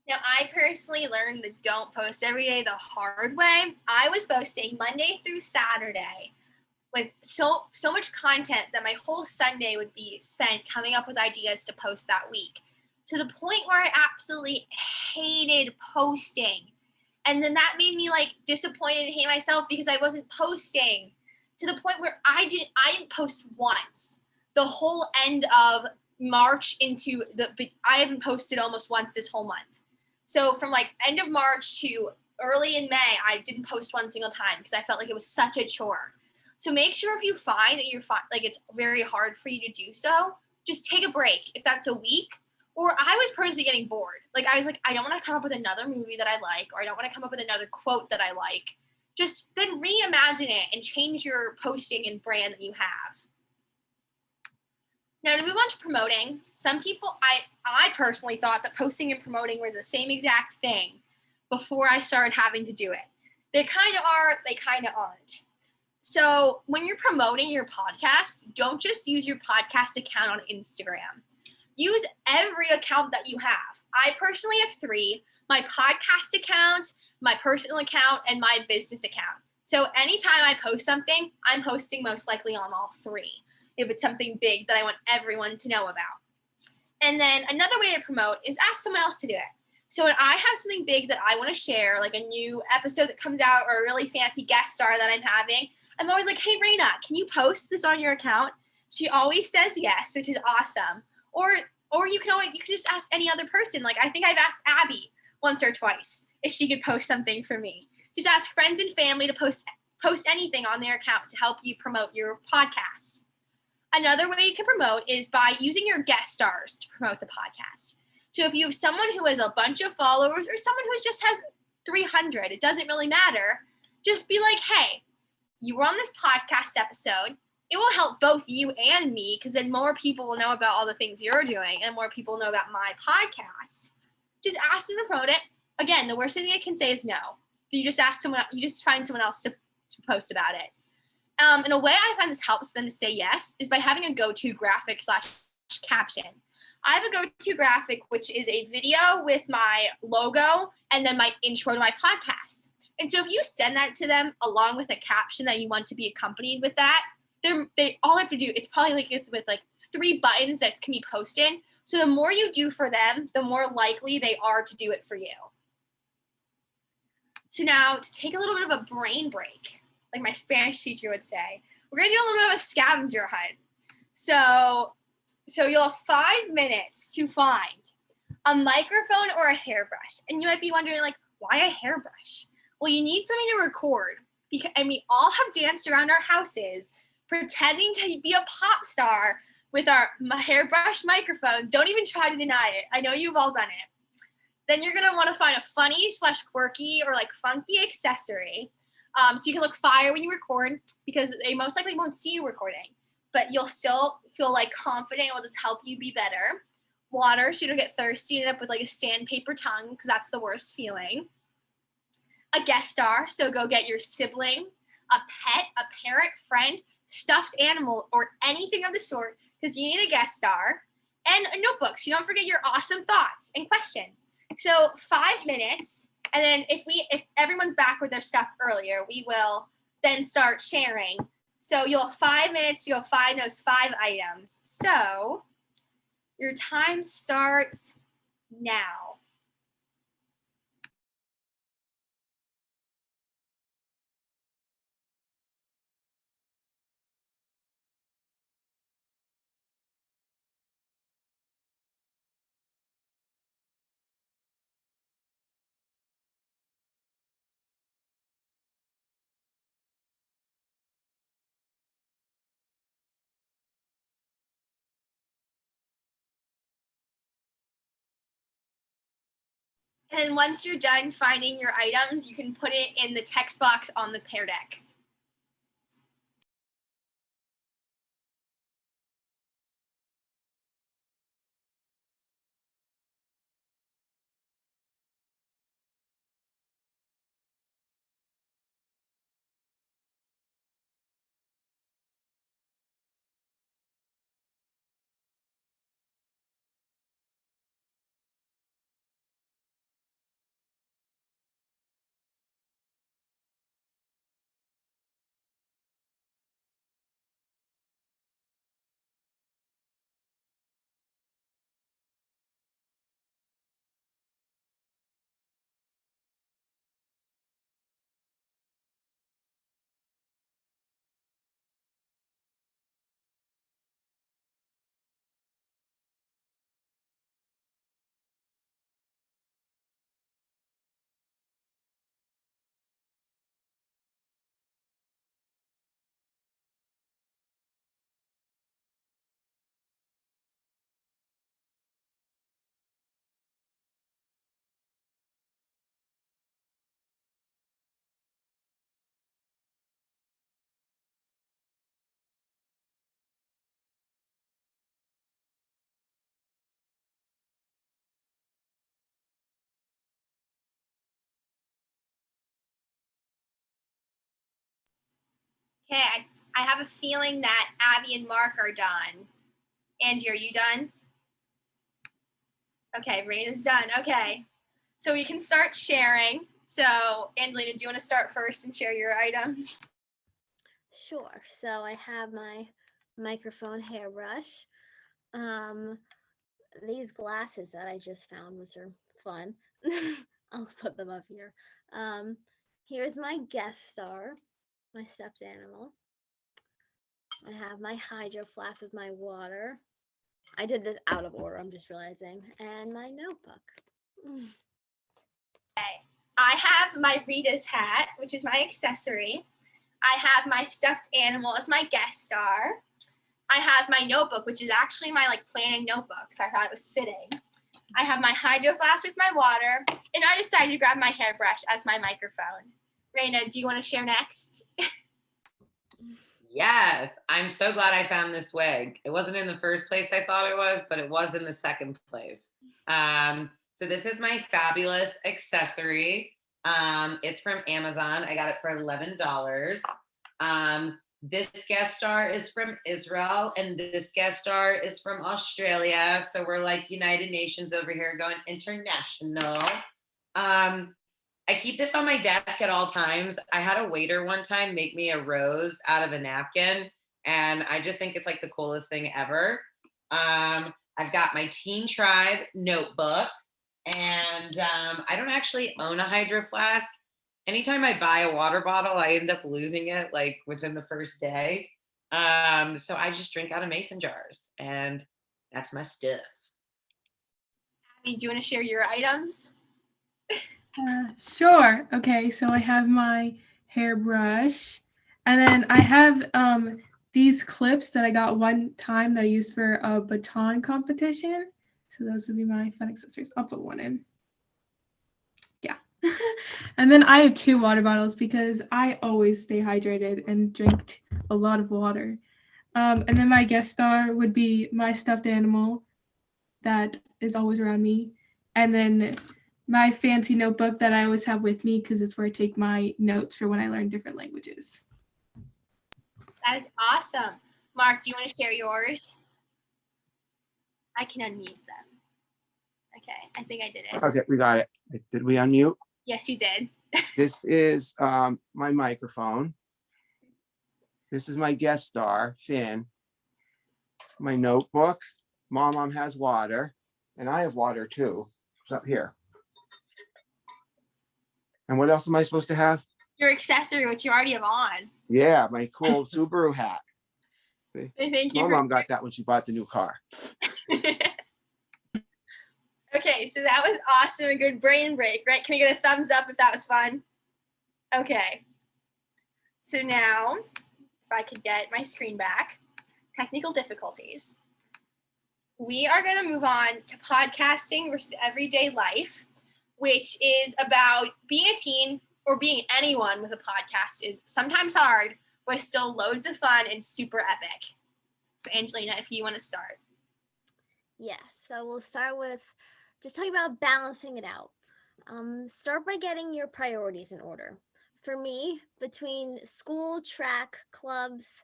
Now, I personally learned the don't post every day the hard way. I was posting Monday through Saturday with so much content that my whole Sunday would be spent coming up with ideas to post that week, to the point where I absolutely hated posting. And then that made me like disappointed and hate myself because I wasn't posting, to the point where I didn't post once. The whole end of March into I haven't posted almost once this whole month. So from like end of March to early in May, I didn't post one single time because I felt like it was such a chore. So make sure if you find that like it's very hard for you to do so, just take a break if that's a week. Or I was personally getting bored. Like I was like, I don't want to come up with another movie that I like, or I don't want to come up with another quote that I like. Just then reimagine it and change your posting and brand that you have. Now to move on to promoting, some people, I personally thought that posting and promoting were the same exact thing before I started having to do it. They kind of are, they kind of aren't. So when you're promoting your podcast, don't just use your podcast account on Instagram. Use every account that you have. I personally have 3, my podcast account, my personal account, and my business account. So anytime I post something, I'm posting most likely on all 3, if it's something big that I want everyone to know about. And then another way to promote is ask someone else to do it. So when I have something big that I want to share, like a new episode that comes out or a really fancy guest star that I'm having, I'm always like, hey, Raina, can you post this on your account? She always says yes, which is awesome. Or you can just ask any other person. Like I think I've asked Abby once or twice if she could post something for me. Just ask friends and family to post anything on their account to help you promote your podcast. Another way you can promote is by using your guest stars to promote the podcast. So if you have someone who has a bunch of followers or someone who just has 300, it doesn't really matter. Just be like, hey, you were on this podcast episode. It will help both you and me because then more people will know about all the things you're doing and more people know about my podcast. Just ask them to promote it. Again, the worst thing I can say is no. You just find someone else to post about it. And a way I find this helps them to say yes is by having a go-to graphic / caption. I have a go-to graphic, which is a video with my logo and then my intro to my podcast. And so if you send that to them along with a caption that you want to be accompanied with that, they all have to do, it's probably like with like 3 buttons that can be posted. So the more you do for them, the more likely they are to do it for you. So now to take a little bit of a brain break, like my Spanish teacher would say, we're gonna do a little bit of a scavenger hunt. So you'll have 5 minutes to find a microphone or a hairbrush. And you might be wondering, like, why a hairbrush? Well, you need something to record. And we all have danced around our houses pretending to be a pop star with our hairbrush microphone. Don't even try to deny it. I know you've all done it. Then you're gonna wanna find a funny / quirky or like funky accessory. So you can look fire when you record because they most likely won't see you recording, but you'll still feel like confident. It will just help you be better. Water, so you don't get thirsty and end up with like a sandpaper tongue because that's the worst feeling. A guest star, so go get your sibling, a pet, a parent, friend, stuffed animal, or anything of the sort because you need a guest star. And a notebook, so you don't forget your awesome thoughts and questions. So 5 minutes, and then if everyone's back with their stuff earlier, we will then start sharing. So you'll have 5 minutes to go find those 5 items. So your time starts now. And then once you're done finding your items, you can put it in the text box on the Pear Deck. Okay, I have a feeling that Abby and Mark are done. Angie, are you done? Okay, Raina's done. Okay, so we can start sharing. So, Angelina, do you want to start first and share your items? Sure. So I have my microphone hairbrush. These glasses that I just found, which are fun. I'll put them up here. Here's my guest star, my stuffed animal. I have my hydro flask with my water. I did this out of order, I'm just realizing. And my notebook. Okay, I have my Rita's hat, which is my accessory. I have my stuffed animal as my guest star. I have my notebook, which is actually my like planning notebook, so I thought it was fitting. I have my hydro flask with my water, and I decided to grab my hairbrush as my microphone. Raina, do you want to share next? Yes, I'm so glad I found this wig. It wasn't in the first place I thought it was, but it was in the second place. So this is my fabulous accessory. It's from Amazon. I got it for $11. This guest star is from Israel, and this guest star is from Australia. So we're like United Nations over here, going international. I I keep this on my desk at all times. I had a waiter one time make me a rose out of a napkin, and I just think it's like the coolest thing ever. I've got my Teen Tribe notebook, and I don't actually own a Hydro Flask. Anytime I buy a water bottle, I end up losing it like within the first day. So I just drink out of mason jars, and that's my stuff. Abby, do you want to share your items? Sure. Okay, so I have my hairbrush, and then I have these clips that I got one time that I used for a baton competition. So those would be my fun accessories. I'll put one in. Yeah. And then I have 2 water bottles because I always stay hydrated and drink a lot of water. And then my guest star would be my stuffed animal that is always around me. And then my fancy notebook that I always have with me because it's where I take my notes for when I learn different languages. That is awesome. Mark, do you want to share yours? I can unmute them. Okay, I think I did it. Okay, we got it. Did we unmute? Yes, you did. This is my microphone. This is my guest star, Finn. My notebook. Mom has water, and I have water too. It's up here. And what else am I supposed to have? Your accessory, which you already have on. Yeah, my cool Subaru hat. See, Thank you. my mom got that when she bought the new car. Okay, so that was awesome. A good brain break, right? Can we get a thumbs up if that was fun? Okay. So now, if I could get my screen back, technical difficulties. We are going to move on to podcasting versus everyday life, which is about being a teen or being anyone with a podcast is sometimes hard, but still loads of fun and super epic. So Angelina, if you want to start. Yes, so we'll start with just talking about balancing it out. Start by getting your priorities in order. For me, between school, track, clubs,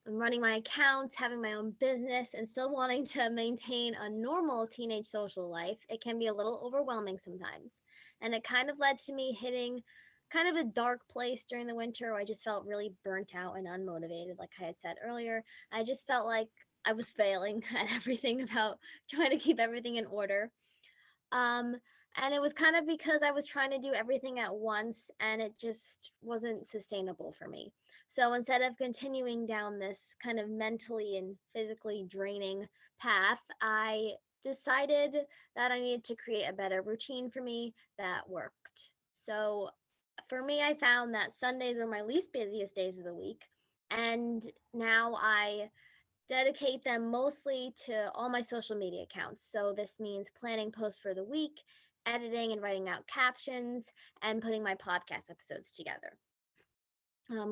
running my accounts, having my own business, and still wanting to maintain a normal teenage social life, it can be a little overwhelming sometimes. And it kind of led to me hitting kind of a dark place during the winter where I just felt really burnt out and unmotivated, like I had said earlier. I just felt like I was failing at everything about trying to keep everything in order. And it was kind of because I was trying to do everything at once and it just wasn't sustainable for me. So instead of continuing down this kind of mentally and physically draining path, I decided that I needed to create a better routine for me that worked. So for me, I found that Sundays were my least busiest days of the week. And now I dedicate them mostly to all my social media accounts. So this means planning posts for the week, editing and writing out captions, and putting my podcast episodes together.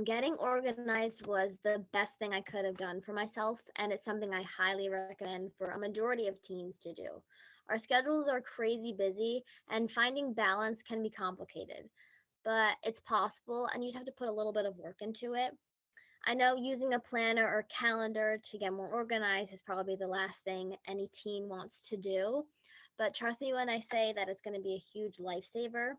Getting organized was the best thing I could have done for myself, and it's something I highly recommend for a majority of teens to do. Our schedules are crazy busy, and finding balance can be complicated, but it's possible, and you just have to put a little bit of work into it. I know using a planner or calendar to get more organized is probably the last thing any teen wants to do, but trust me when I say that it's going to be a huge lifesaver.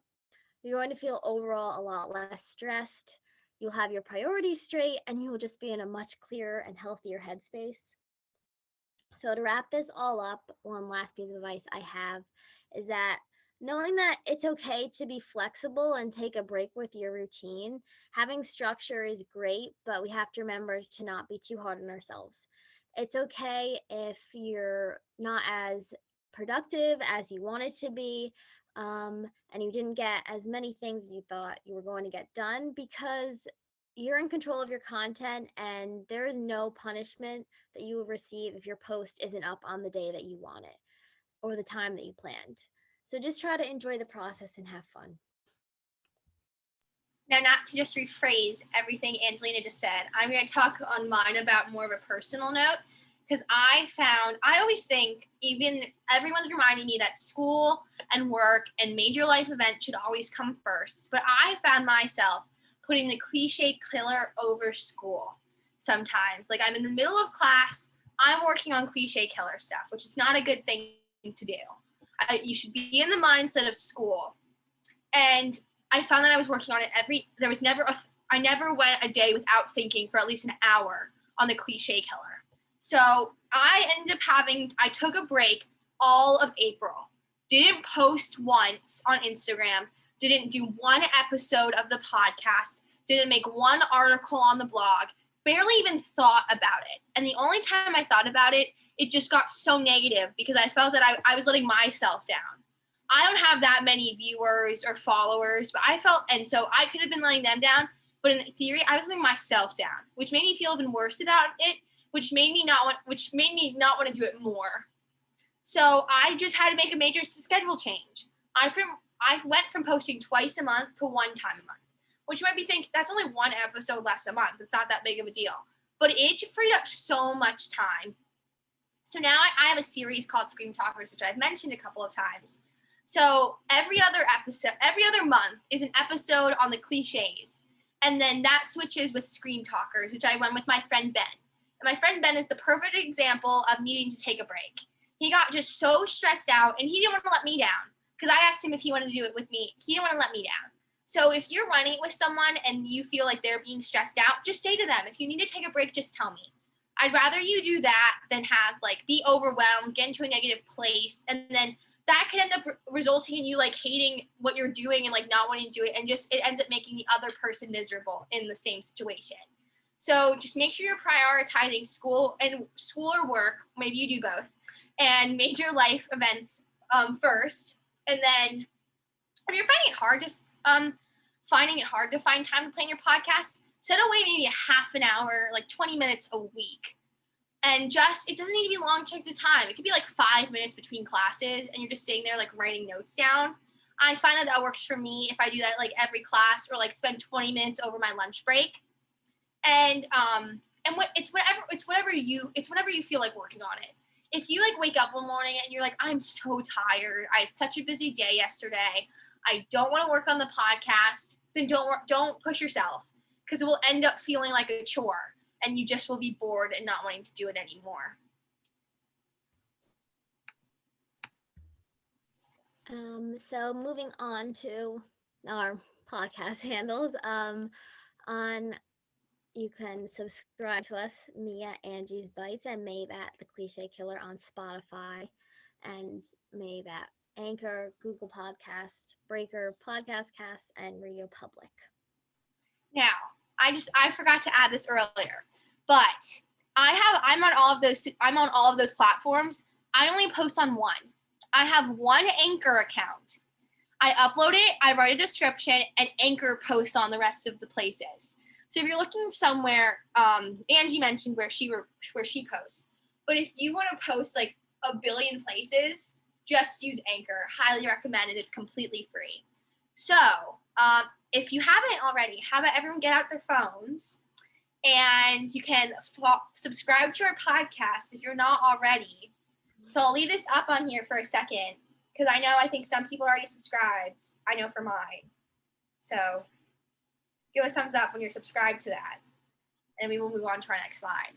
You're going to feel overall a lot less stressed. You'll have your priorities straight and you'll just be in a much clearer and healthier headspace. So, to wrap this all up, one last piece of advice I have is that knowing that it's okay to be flexible and take a break with your routine, having structure is great, but we have to remember to not be too hard on ourselves. It's okay if you're not as productive as you wanted to be, and you didn't get as many things as you thought you were going to get done because you're in control of your content and there is no punishment that you will receive if your post isn't up on the day that you want it or the time that you planned. So just try to enjoy the process and have fun. Now, not to just rephrase everything Angelina just said, I'm going to talk on mine about more of a personal note because I always think everyone's reminding me that school and work and major life events should always come first. But I found myself putting the cliche killer over school sometimes. Like I'm in the middle of class, I'm working on cliche killer stuff, which is not a good thing to do. You should be in the mindset of school. And I found that I was working on it I never went a day without thinking for at least an hour on the cliche killer. So I took a break all of April. Didn't post once on Instagram, didn't do one episode of the podcast, didn't make one article on the blog, barely even thought about it. And the only time I thought about it, it just got so negative because I felt that I was letting myself down. I don't have that many viewers or followers, but and so I could have been letting them down, but in theory, I was letting myself down, which made me feel even worse about it, which made me not want to do it more. So I just had to make a major schedule change. I went from posting twice a month to one time a month, which you might be thinking that's only one episode less a month. It's not that big of a deal, but it freed up so much time. So now I have a series called Scream Talkers, which I've mentioned a couple of times. So every other month is an episode on the cliches. And then that switches with Scream Talkers, which I run with my friend Ben. And my friend Ben is the perfect example of needing to take a break. He got just so stressed out and he didn't want to let me down because I asked him if he wanted to do it with me. He didn't want to let me down. So if you're running it with someone and you feel like they're being stressed out, just say to them, if you need to take a break, just tell me. I'd rather you do that than be overwhelmed, get into a negative place, and then that could end up resulting in you hating what you're doing and not wanting to do it, and it ends up making the other person miserable in the same situation. So just make sure you're prioritizing school or work, maybe you do both, and major life events first. And then if you're finding it hard to find time to plan your podcast, set away maybe a half an hour, 20 minutes a week. And it doesn't need to be long chunks of time. It could be 5 minutes between classes and you're just sitting there writing notes down. I find that works for me if I do that every class or spend 20 minutes over my lunch break. And it's whatever you feel like working on it. If you wake up one morning and you're I'm so tired, I had such a busy day yesterday, I don't want to work on the podcast, then don't push yourself because it will end up feeling like a chore and you just will be bored and not wanting to do it anymore. So moving on to our podcast handles, you can subscribe to us, me at Angie's Bites and Maeve at The Cliche Killer on Spotify, and Maeve at Anchor, Google Podcast, Breaker, Podcast Cast, and Radio Public. Now, I forgot to add this earlier, but I'm on all of those platforms. I only post on one. I have one Anchor account. I upload it, I write a description, and Anchor posts on the rest of the places. So if you're looking somewhere, Angie mentioned where she posts. But if you want to post a billion places, just use Anchor. Highly recommend it. It's completely free. So if you haven't already, how about everyone get out their phones and you can subscribe to our podcast if you're not already. So I'll leave this up on here for a second because I think some people already subscribed. I know for mine. So give a thumbs up when you're subscribed to that. And we will move on to our next slide.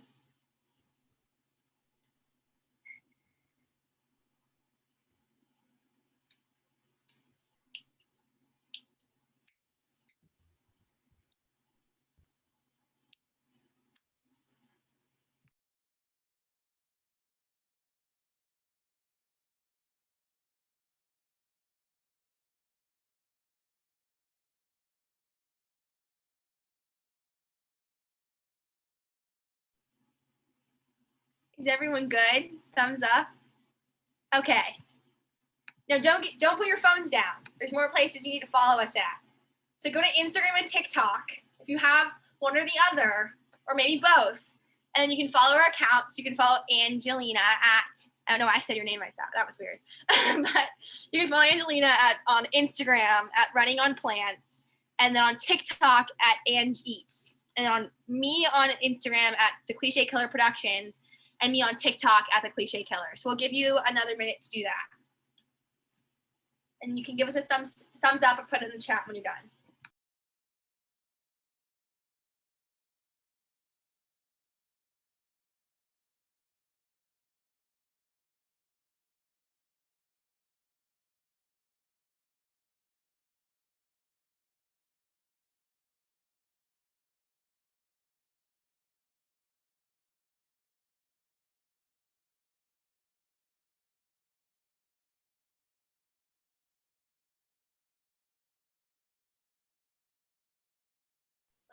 Is everyone good? Thumbs up? Okay. Now don't put your phones down. There's more places you need to follow us at. So go to Instagram and TikTok if you have one or the other, or maybe both. And you can follow our accounts. You can follow Angelina at, I don't know why I said your name like that. That was weird. But you can follow Angelina on Instagram at Running on Plants, and then on TikTok at Ange Eats. And on me on Instagram at The Cliche Killer Productions, and me on TikTok at The Cliche Killer. So we'll give you another minute to do that. And you can give us a thumbs up or put it in the chat when you're done.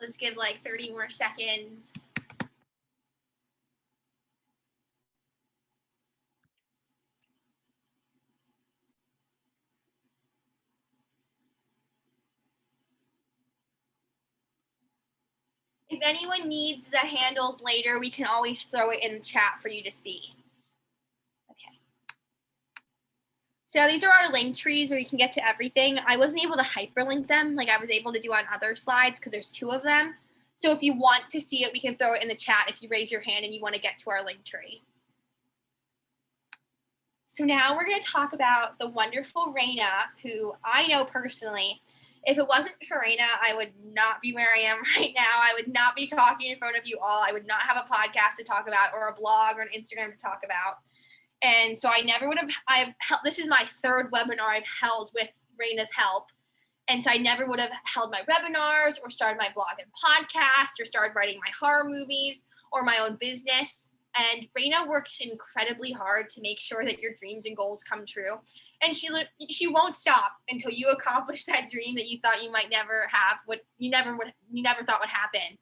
Let's give like 30 more seconds. If anyone needs the handles later, we can always throw it in the chat for you to see. Okay. So these are our link trees where you can get to everything. I wasn't able to hyperlink them like I was able to do on other slides because there's 2 of them. So if you want to see it, we can throw it in the chat if you raise your hand and you want to get to our link tree. So now we're going to talk about the wonderful Raina, who I know personally. If it wasn't for Raina, I would not be where I am right now. I would not be talking in front of you all. I would not have a podcast to talk about or a blog or an Instagram to talk about. And so I never would have, this is my 3rd webinar I've held with Raina's help. And so I never would have held my webinars or started my blog and podcast or started writing my horror movies or my own business. And Raina works incredibly hard to make sure that your dreams and goals come true. And she won't stop until you accomplish that dream that you thought you might never have, what you never thought would happen.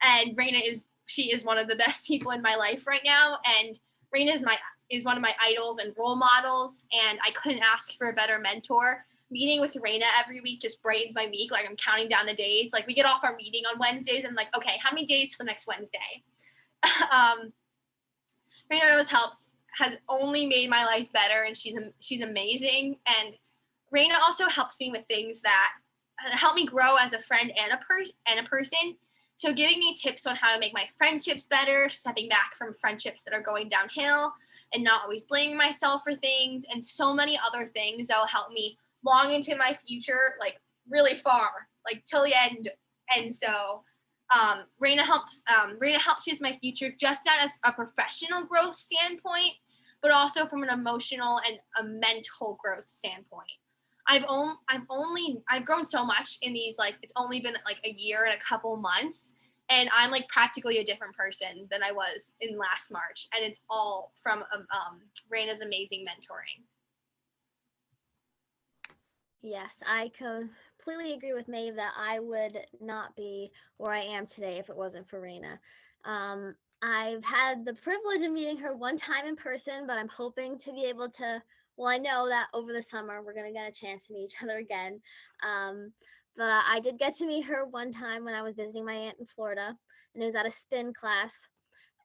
And Raina she is one of the best people in my life right now. And Raina is one of my idols and role models. And I couldn't ask for a better mentor. Meeting with Raina every week just brightens my week. Like I'm counting down the days. Like we get off our meeting on Wednesdays and like, okay, how many days till the next Wednesday? Raina always has only made my life better, and she's amazing. And Raina also helps me with things that help me grow as a friend and a person. So giving me tips on how to make my friendships better, stepping back from friendships that are going downhill, and not always blaming myself for things, and so many other things that will help me long into my future, like really far, like till the end. And so Raina helps me with my future, just not as a professional growth standpoint, but also from an emotional and a mental growth standpoint. I've grown so much in these, like, it's only been like a year and a couple months, and I'm like practically a different person than I was in last March. And it's all from Raina's amazing mentoring. Yes, I completely agree with Maeve that I would not be where I am today if it wasn't for Raina. I've had the privilege of meeting her one time in person, but I'm hoping to be able to, well, I know that over the summer we're going to get a chance to meet each other again. But I did get to meet her one time when I was visiting my aunt in Florida, and it was at a spin class.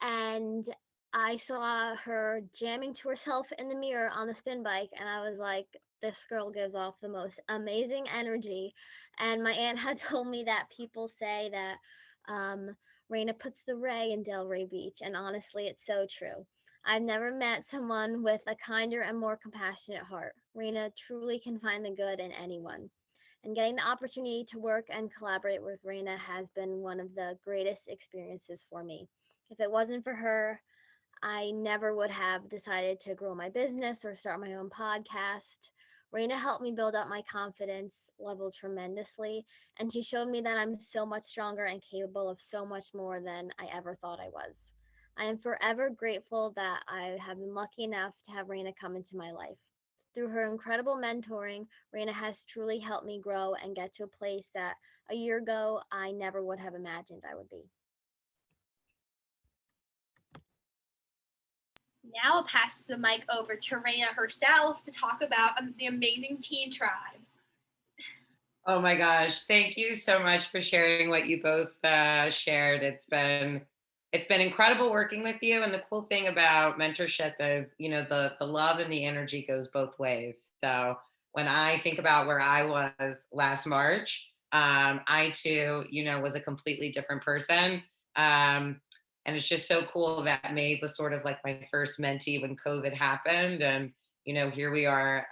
And I saw her jamming to herself in the mirror on the spin bike, and I was like, this girl gives off the most amazing energy. And my aunt had told me that people say that Raina puts the Ray in Delray Beach, and honestly, it's so true. I've never met someone with a kinder and more compassionate heart. Raina truly can find the good in anyone. And getting the opportunity to work and collaborate with Raina has been one of the greatest experiences for me. If it wasn't for her, I never would have decided to grow my business or start my own podcast. Raina helped me build up my confidence level tremendously, and she showed me that I'm so much stronger and capable of so much more than I ever thought I was. I am forever grateful that I have been lucky enough to have Raina come into my life. Through her incredible mentoring, Raina has truly helped me grow and get to a place that a year ago I never would have imagined I would be. Now I'll pass the mic over to Raina herself to talk about the amazing Teen Tribe. Oh my gosh, thank you so much for sharing what you both shared. It's been incredible working with you. And the cool thing about mentorship is, the love and the energy goes both ways. So when I think about where I was last March, I too, was a completely different person. And it's just so cool that Maeve was sort of like my first mentee when COVID happened. And here we are,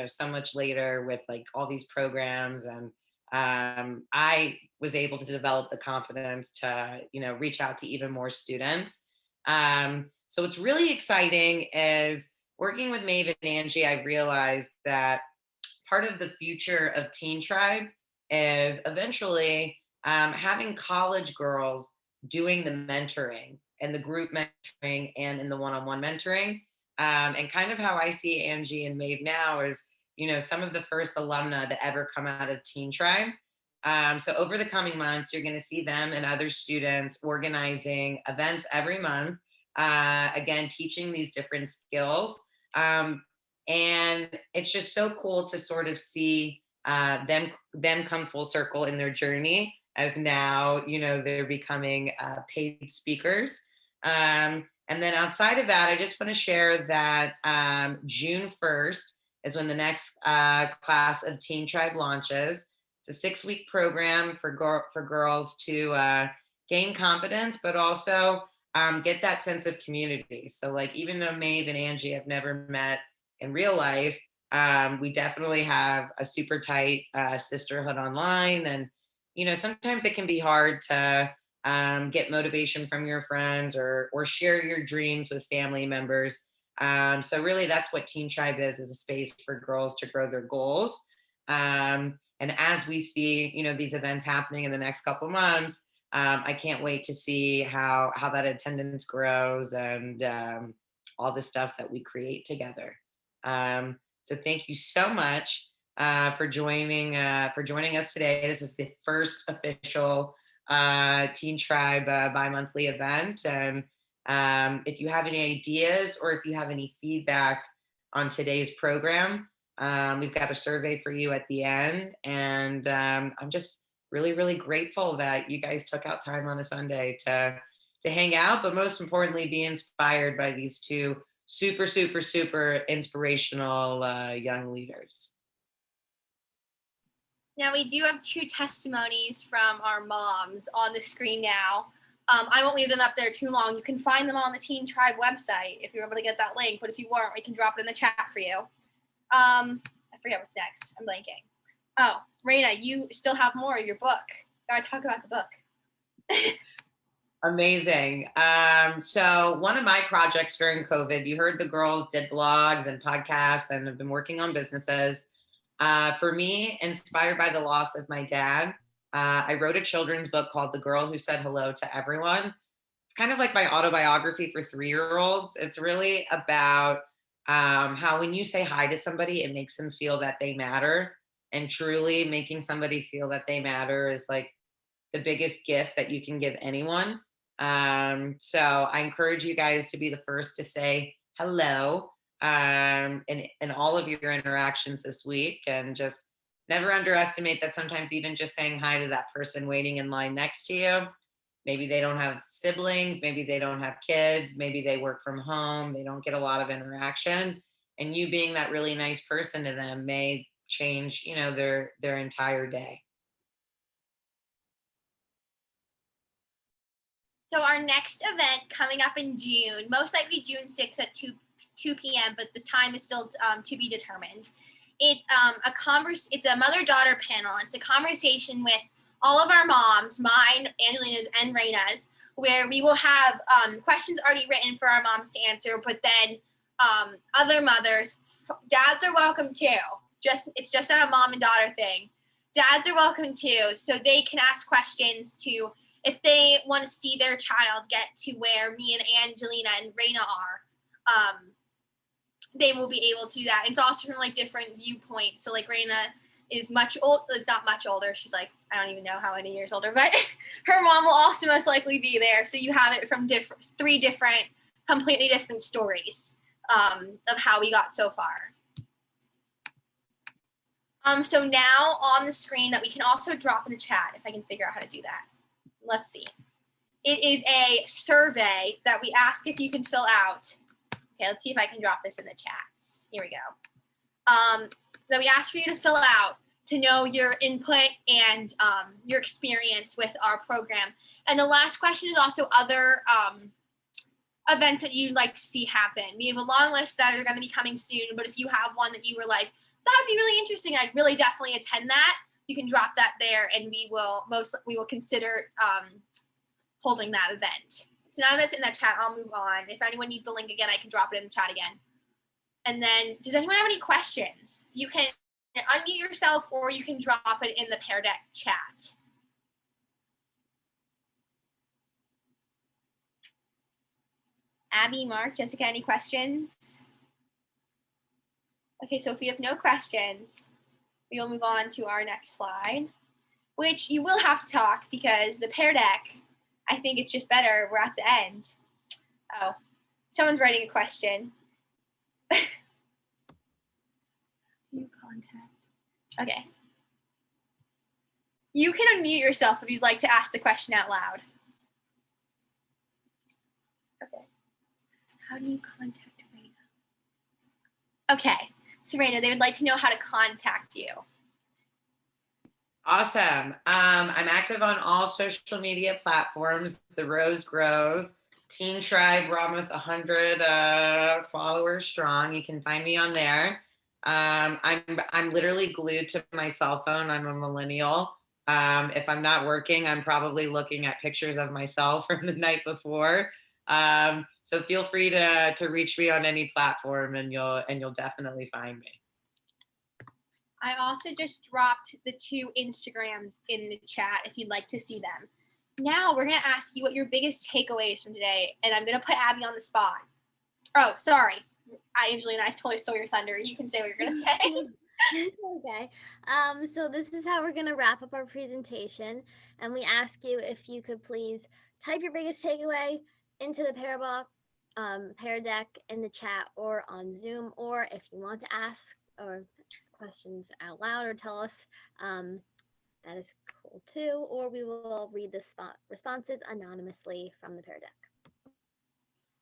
so much later with like all these programs. And I was able to develop the confidence to, reach out to even more students. So what's really exciting is working with Maeve and Angie, I realized that part of the future of Teen Tribe is eventually having college girls doing the mentoring and the group mentoring and in the one-on-one mentoring. And kind of how I see Angie and Maeve now is, some of the first alumna to ever come out of Teen Tribe So over the coming months, you're going to see them and other students organizing events every month, again, teaching these different skills. And it's just so cool to sort of see them come full circle in their journey, as now, they're becoming paid speakers. And then outside of that, I just want to share that June 1st is when the next class of Teen Tribe launches. It's a 6-week program for girls to gain confidence, but also get that sense of community. So, like, even though Maeve and Angie have never met in real life, we definitely have a super tight sisterhood online. And, sometimes it can be hard to get motivation from your friends, or share your dreams with family members. So really, that's what Teen Tribe is a space for girls to grow their goals. And as we see, these events happening in the next couple months, I can't wait to see how that attendance grows, and all the stuff that we create together. So thank you so much for joining us today. This is the first official Teen Tribe bi-monthly event. And if you have any ideas, or if you have any feedback on today's program, we've got a survey for you at the end. And I'm just really, really grateful that you guys took out time on a Sunday to hang out, but most importantly, be inspired by these two super, super, super inspirational young leaders. Now we do have 2 testimonies from our moms on the screen now. I won't leave them up there too long. You can find them on the Teen Tribe website if you're able to get that link, but if you weren't, we can drop it in the chat for you. I forget what's next. I'm blanking. Oh, Raina, you still have more of your book. Gotta talk about the book. Amazing. So one of my projects during COVID, you heard the girls did blogs and podcasts and have been working on businesses. For me, inspired by the loss of my dad, I wrote a children's book called The Girl Who Said Hello to Everyone. It's kind of like my autobiography for 3-year-olds. It's really about how when you say hi to somebody, it makes them feel that they matter. And truly making somebody feel that they matter is like the biggest gift that you can give anyone. So I encourage you guys to be the first to say hello in all of your interactions this week, and just never underestimate that sometimes even just saying hi to that person waiting in line next to you, maybe they don't have siblings, maybe they don't have kids, maybe they work from home, they don't get a lot of interaction, and you being that really nice person to them may change, their entire day. So our next event coming up in June, most likely June 6th at 2 p.m., but the time is still to be determined. It's it's a mother-daughter panel. It's a conversation with all of our moms, mine, Angelina's, and Raina's, where we will have questions already written for our moms to answer, but then other mothers, dads are welcome too. It's just not a mom and daughter thing. Dads are welcome too, so they can ask questions to, if they want to see their child get to where me and Angelina and Raina are, they will be able to do that. It's also from like different viewpoints. So like Raina is not much older. She's like, I don't even know how many years older, but her mom will also most likely be there. So you have it from 3 different, completely different stories of how we got so far. So now on the screen that we can also drop in the chat, if I can figure out how to do that. Let's see. It is a survey that we ask if you can fill out. Okay, let's see if I can drop this in the chat. Here we go. That we ask for you to fill out to know your input and your experience with our program. And the last question is also other events that you'd like to see happen. We have a long list that are going to be coming soon, but if you have one that you were like, that would be really interesting, I'd really definitely attend that, you can drop that there, and we will consider holding that event. So now that's in that chat, I'll move on. If anyone needs the link again, I can drop it in the chat again. And then, does anyone have any questions? You can unmute yourself, or you can drop it in the Pear Deck chat. Abby, Mark, Jessica, any questions? Okay, so if we have no questions, we will move on to our next slide, which you will have to talk because the Pear Deck, I think it's just better. We're at the end. Oh, someone's writing a question. You contact. Okay. You can unmute yourself if you'd like to ask the question out loud. Okay. How do you contact Raina? Okay. So Raina, they would like to know how to contact you. Awesome. I'm active on all social media platforms. The Rose Grows. Teen Tribe, we're almost 100 followers strong. You can find me on there. I'm literally glued to my cell phone. I'm a millennial. If I'm not working, I'm probably looking at pictures of myself from the night before. So feel free to reach me on any platform, and you'll definitely find me. I also just dropped the 2 Instagrams in the chat if you'd like to see them. Now we're going to ask you what your biggest takeaways from today, and I'm going to put Abby on the spot. Oh, sorry. Angelina, I totally stole your thunder. You can say what you're going to say. Okay. So this is how we're going to wrap up our presentation. And we ask you if you could please type your biggest takeaway into the Pear Deck in the chat or on Zoom, or if you want to ask or questions out loud or tell us, that is cool too, or we will read the responses anonymously from the Pear Deck.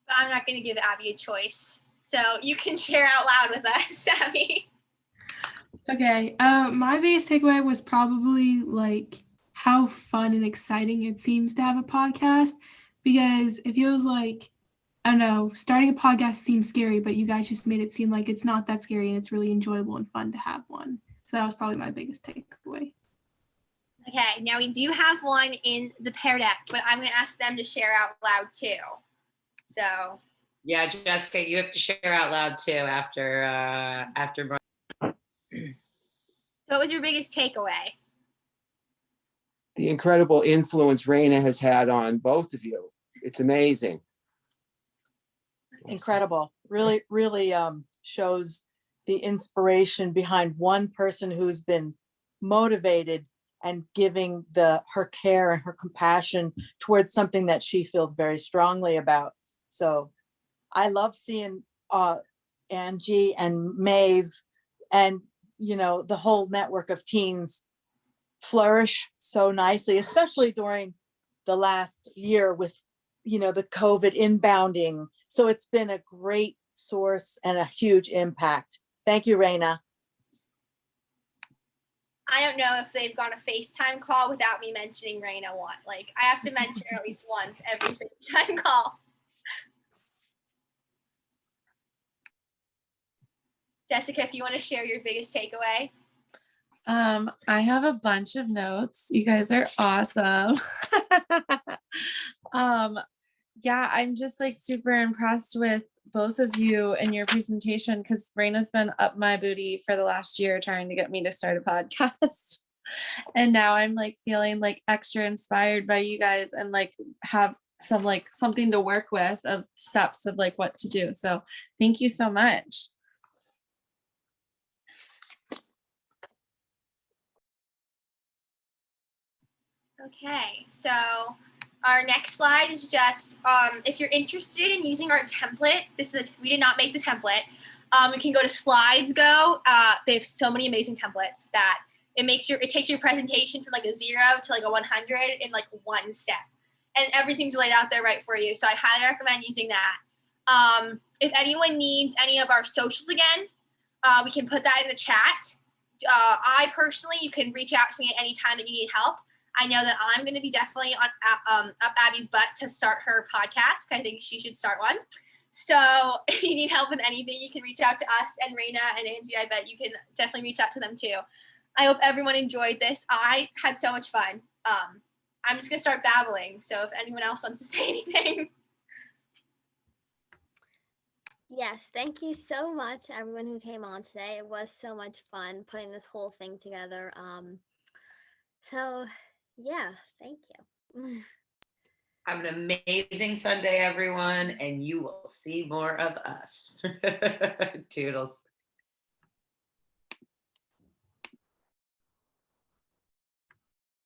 But I'm not going to give Abby a choice. So you can share out loud with us, Abby. Okay. My biggest takeaway was probably like how fun and exciting it seems to have a podcast, because it feels like, I don't know, starting a podcast seems scary, but you guys just made it seem like it's not that scary and it's really enjoyable and fun to have one. So that was probably my biggest takeaway. Okay, now we do have one in the Pear Deck, but I'm going to ask them to share out loud too. So. Yeah, Jessica, you have to share out loud too after. So what was your biggest takeaway? The incredible influence Raina has had on both of you. It's amazing. Incredible. Really, really shows the inspiration behind one person who's been motivated and giving her care and her compassion towards something that she feels very strongly about. So I love seeing Angie and Maeve and, the whole network of teens flourish so nicely, especially during the last year with, the COVID inbounding. So it's been a great source and a huge impact. Thank you, Raina. I don't know if they've got a FaceTime call without me mentioning Raina one. Like, I have to mention her at least once every FaceTime call. Jessica, if you want to share your biggest takeaway. I have a bunch of notes. You guys are awesome. Yeah, I'm just like super impressed with both of you and your presentation, because Raina's been up my booty for the last year trying to get me to start a podcast. And now I'm like feeling like extra inspired by you guys and like have some like something to work with of steps of like what to do. So thank you so much. Okay, so our next slide is just if you're interested in using our template, we did not make the template. You can go to Slides Go. They have so many amazing templates that it takes your presentation from like a 0 to like a 100 in like one step, and everything's laid out there right for you. So I highly recommend using that. If anyone needs any of our socials again, we can put that in the chat. I personally, you can reach out to me at any time that you need help. I know that I'm going to be definitely up Abby's butt to start her podcast. I think she should start one. So if you need help with anything, you can reach out to us, and Raina and Angie, I bet you can definitely reach out to them too. I hope everyone enjoyed this. I had so much fun. I'm just going to start babbling. So if anyone else wants to say anything. Yes, thank you so much, everyone who came on today. It was so much fun putting this whole thing together. So yeah, thank you. Have an amazing Sunday, everyone, and you will see more of us. Toodles.